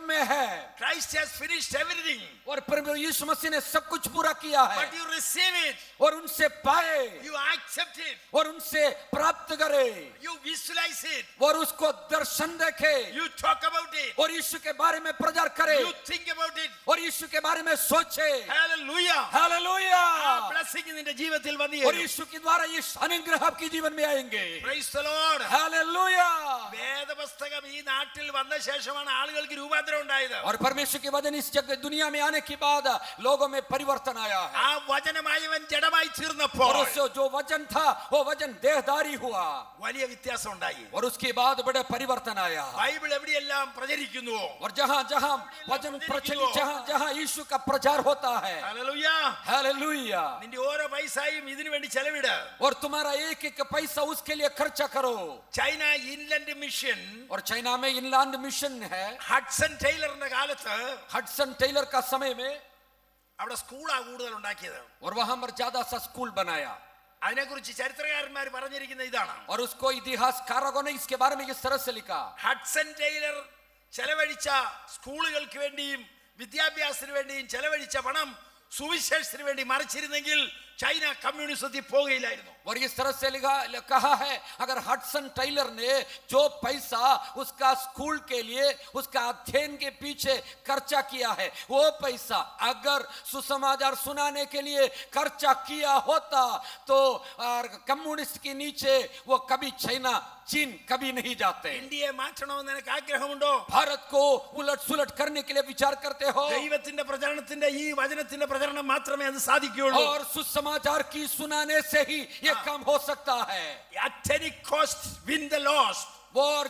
में है. Christ has finished everything. और यीशु मसीह ने सब कुछ पूरा किया है. But you receive it. और उनसे पाए, You accept it. और उनसे प्राप्त करे, You visualize it. और उसको दर्शन देखे, You talk about it. और यीशु के बारे में प्रचार करे, You think about it. और यीशु के बारे में सोचे. Hallelujah. हालेलुया. Blessing നിന്റെ ജീവിതത്തിൽ വന്നു और ചേരും. यीशु के द्वारा ये अनुग्रह आपके जीवन में आएंगे. Praise the Lord. हालेलुया. വേദപുസ്തകം ഈ നാട്ടിൽ വന്ന ശേഷമാണ് ആളുകൾക്ക് രൂപാന്തരം ഉണ്ടായത്. और परमेश्वर के वचन इस जगत दुनिया में आने के बाद लोगों में परिवर्तन आया है. ആ വചനമായവൻ ജഡമായി തീർന്നപ്പോൾ और उससे जो वचन था वो वचन देहधारी हुआ. വലിയ വ്യത്യാസം ഉണ്ടായി. और उसके बाद बड़े परिवर्तन आया. ബൈബിൾ എവിടെയെല്ലാം പ്രചരിക്കുന്നുവോ, और जहां जहां वचन प्रचलित, जहां जहां यीशु का प्रचार होता है, ഹല്ലേലൂയ, हालेलुया. നിന്റെ ഓരോ പൈസയും ഇതിനു വേണ്ടി ചെലവിട്. और तुम्हारा एक एक पैसा उसके लिए खर्चा करो. ചൈന ഇൻലൻഡ് മിഷൻ और चाइना में इनलैंड मिशन है. ഹഡ്സൺ ടൈലറിന്റെ കാലത്ത് हडसन टेलर का समय में, അവിടെ സ്കൂളാ കൂടുതൽ ഉണ്ടാക്കിയത്. और वहां पर ज्यादा सा स्कूल बनाया. അതിനെക്കുറിച്ച് ചരിത്രകാരന്മാർ പറഞ്ഞിരിക്കുന്ന ഇതാണ്. और उसको इतिहासकारों ने इसके बारे में इस तरह से लिखा. ഹഡ്സൺ ടൈലർ ചെലവഴിച്ച സ്കൂളുകൾക്ക് വേണ്ടിയും വിദ്യാഭ്യാസത്തിന് വേണ്ടിയും ചെലവഴിച്ച പണം സുവിശേഷത്തിന് വേണ്ടി മറിച്ചിരുന്നെങ്കിൽ ചൈന കമ്മ്യൂണിസത്തിൽ പോകുകയില്ലായിരുന്നു. और इस तरह से कहा है, अगर हडसन टेलर ने जो पैसा उसका स्कूल के लिए, उसका अध्ययन के पीछे खर्चा किया है, वो पैसा अगर सुसमाचार सुनाने के लिए खर्चा किया होता तो कम्युनिस्ट के नीचे वो कभी चाइना चीन कभी नहीं जाते. ഇന്ത്യയെ മാറ്റണമെന്ന് നിനക്ക് ആഗ്രഹമുണ്ടോ? भारत को उलट सुलट करने के लिए विचार करते हो, ദൈവത്തിന്റെ പ്രചരണത്തിന്റെ ഈ വചനത്തിന്റെ പ്രചരണം മാത്രമേ അത് സാധിക്കുകയുള്ളൂ. और सुसमाचार सुसमाचार की सुनाने से ही ये काम हो सकता है. At any cost, win the lost. वो और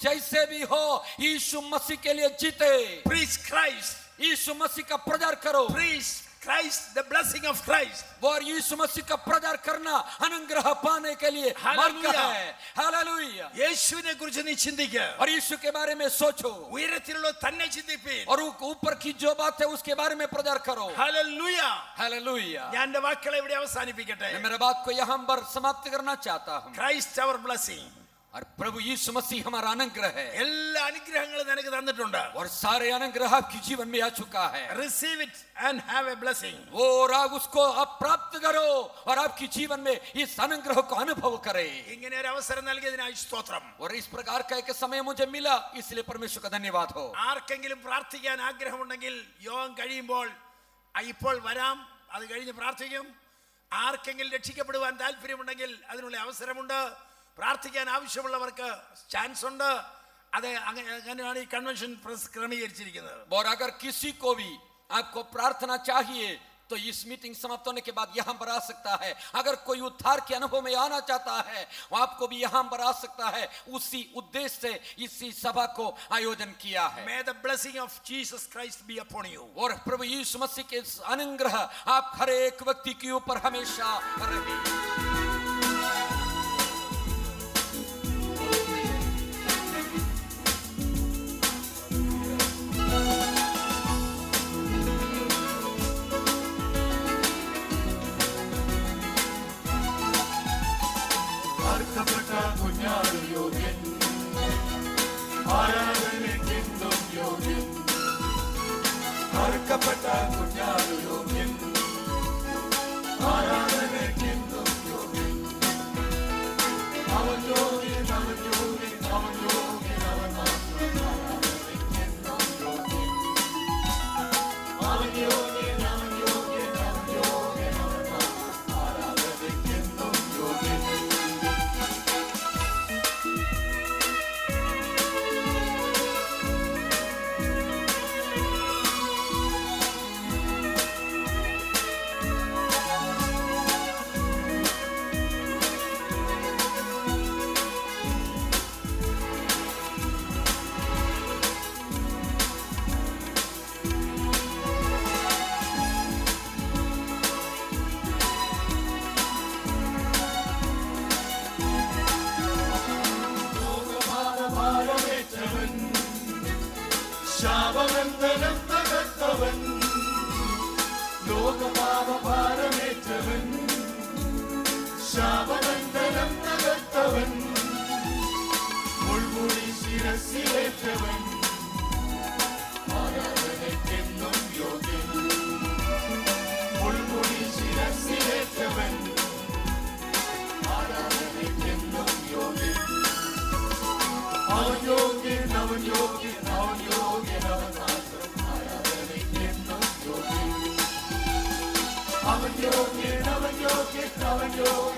जैसे भी हो यीशु मसीह के लिए जीते. Preach Christ. यीशु मसीह का प्रचार करो. Preach Christ, the blessing of Christ. वो और यीशु मसीह का प्रचार करना अनुग्रह पाने के लिए मार्ग है. हालेलुया. യേശുവിനെ കുറിച്ച് നീ ചിന്തിക്കുക. और यीशु के बारे में सोचो. ഉയരത്തിലുള്ള തന്നെ ചിന്തിപ്പീൻ. और ऊपर की जो बात है उसके बारे में प्रचार करो. ഹല്ലേലൂയ. हालेलुया. ഞാൻ എൻ്റെ വാക്കുകളെ ഇവിടെ അവസാനിപ്പിക്കട്ടെ. मैं मेरे बात को यहाँ पर समाप्त करना चाहता हूँ. Christ our blessing. और प्रभु यीशु मसीह हमारा अनुग्रह है. എല്ലാ അനുഗ്രഹങ്ങളും നിനക്ക് തന്നിട്ടുണ്ട്. और सारे अनुग्रह आपके जीवन में आ चुका है. Receive it and have a blessing. और आप उसको आप प्राप्त करो और आपके जीवन में इस अनुग्रह को अनुभव करें. ഇങ്ങനെ ഒരു അവസരം നൽകിയതിനായി സ്തോത്രം. और इस प्रकार का एक समय मुझे मिला इसलिए परमेश्वर का धन्यवाद हो. ആർക്കെങ്കിലും പ്രാർത്ഥിക്കാൻ ആഗ്രഹമുണ്ടെങ്കിൽ യോഗം കഴിയുമ്പോൾ ഇപ്പോൾ വരാം, അത് കഴിഞ്ഞ് പ്രാർത്ഥിക്കും. ആർക്കെങ്കിലും രക്ഷിക്കപ്പെടുവാൻ താല്പര്യമുണ്ടെങ്കിൽ അതിനുള്ള അവസരമുണ്ട്. പ്രാർത്ഥിക്കാൻ ആവശ്യമുള്ളവർക്ക് ചാൻസ് ഉണ്ട്. അത് അങ്ങനെയാണ് ഈ കൺവെൻഷൻ ക്രമീകരിച്ചിരിക്കുന്നത്. और अगर किसी को भी आपको प्रार्थना चाहिए तो इस मीटिंग समाप्त होने के बाद यहाँ पर आ सकता है. अगर कोई उद्धार के अनुभव में आना चाहता है वो आपको भी यहाँ पर आ सकता है. उसी उद्देश्य से इसी सभा को आयोजन किया है. May the blessing of Jesus Christ be upon you. और प्रभु यीशु मसीह के अनुग्रह आप हर एक व्यक्ति के ऊपर हमेशा रहे. Yogi,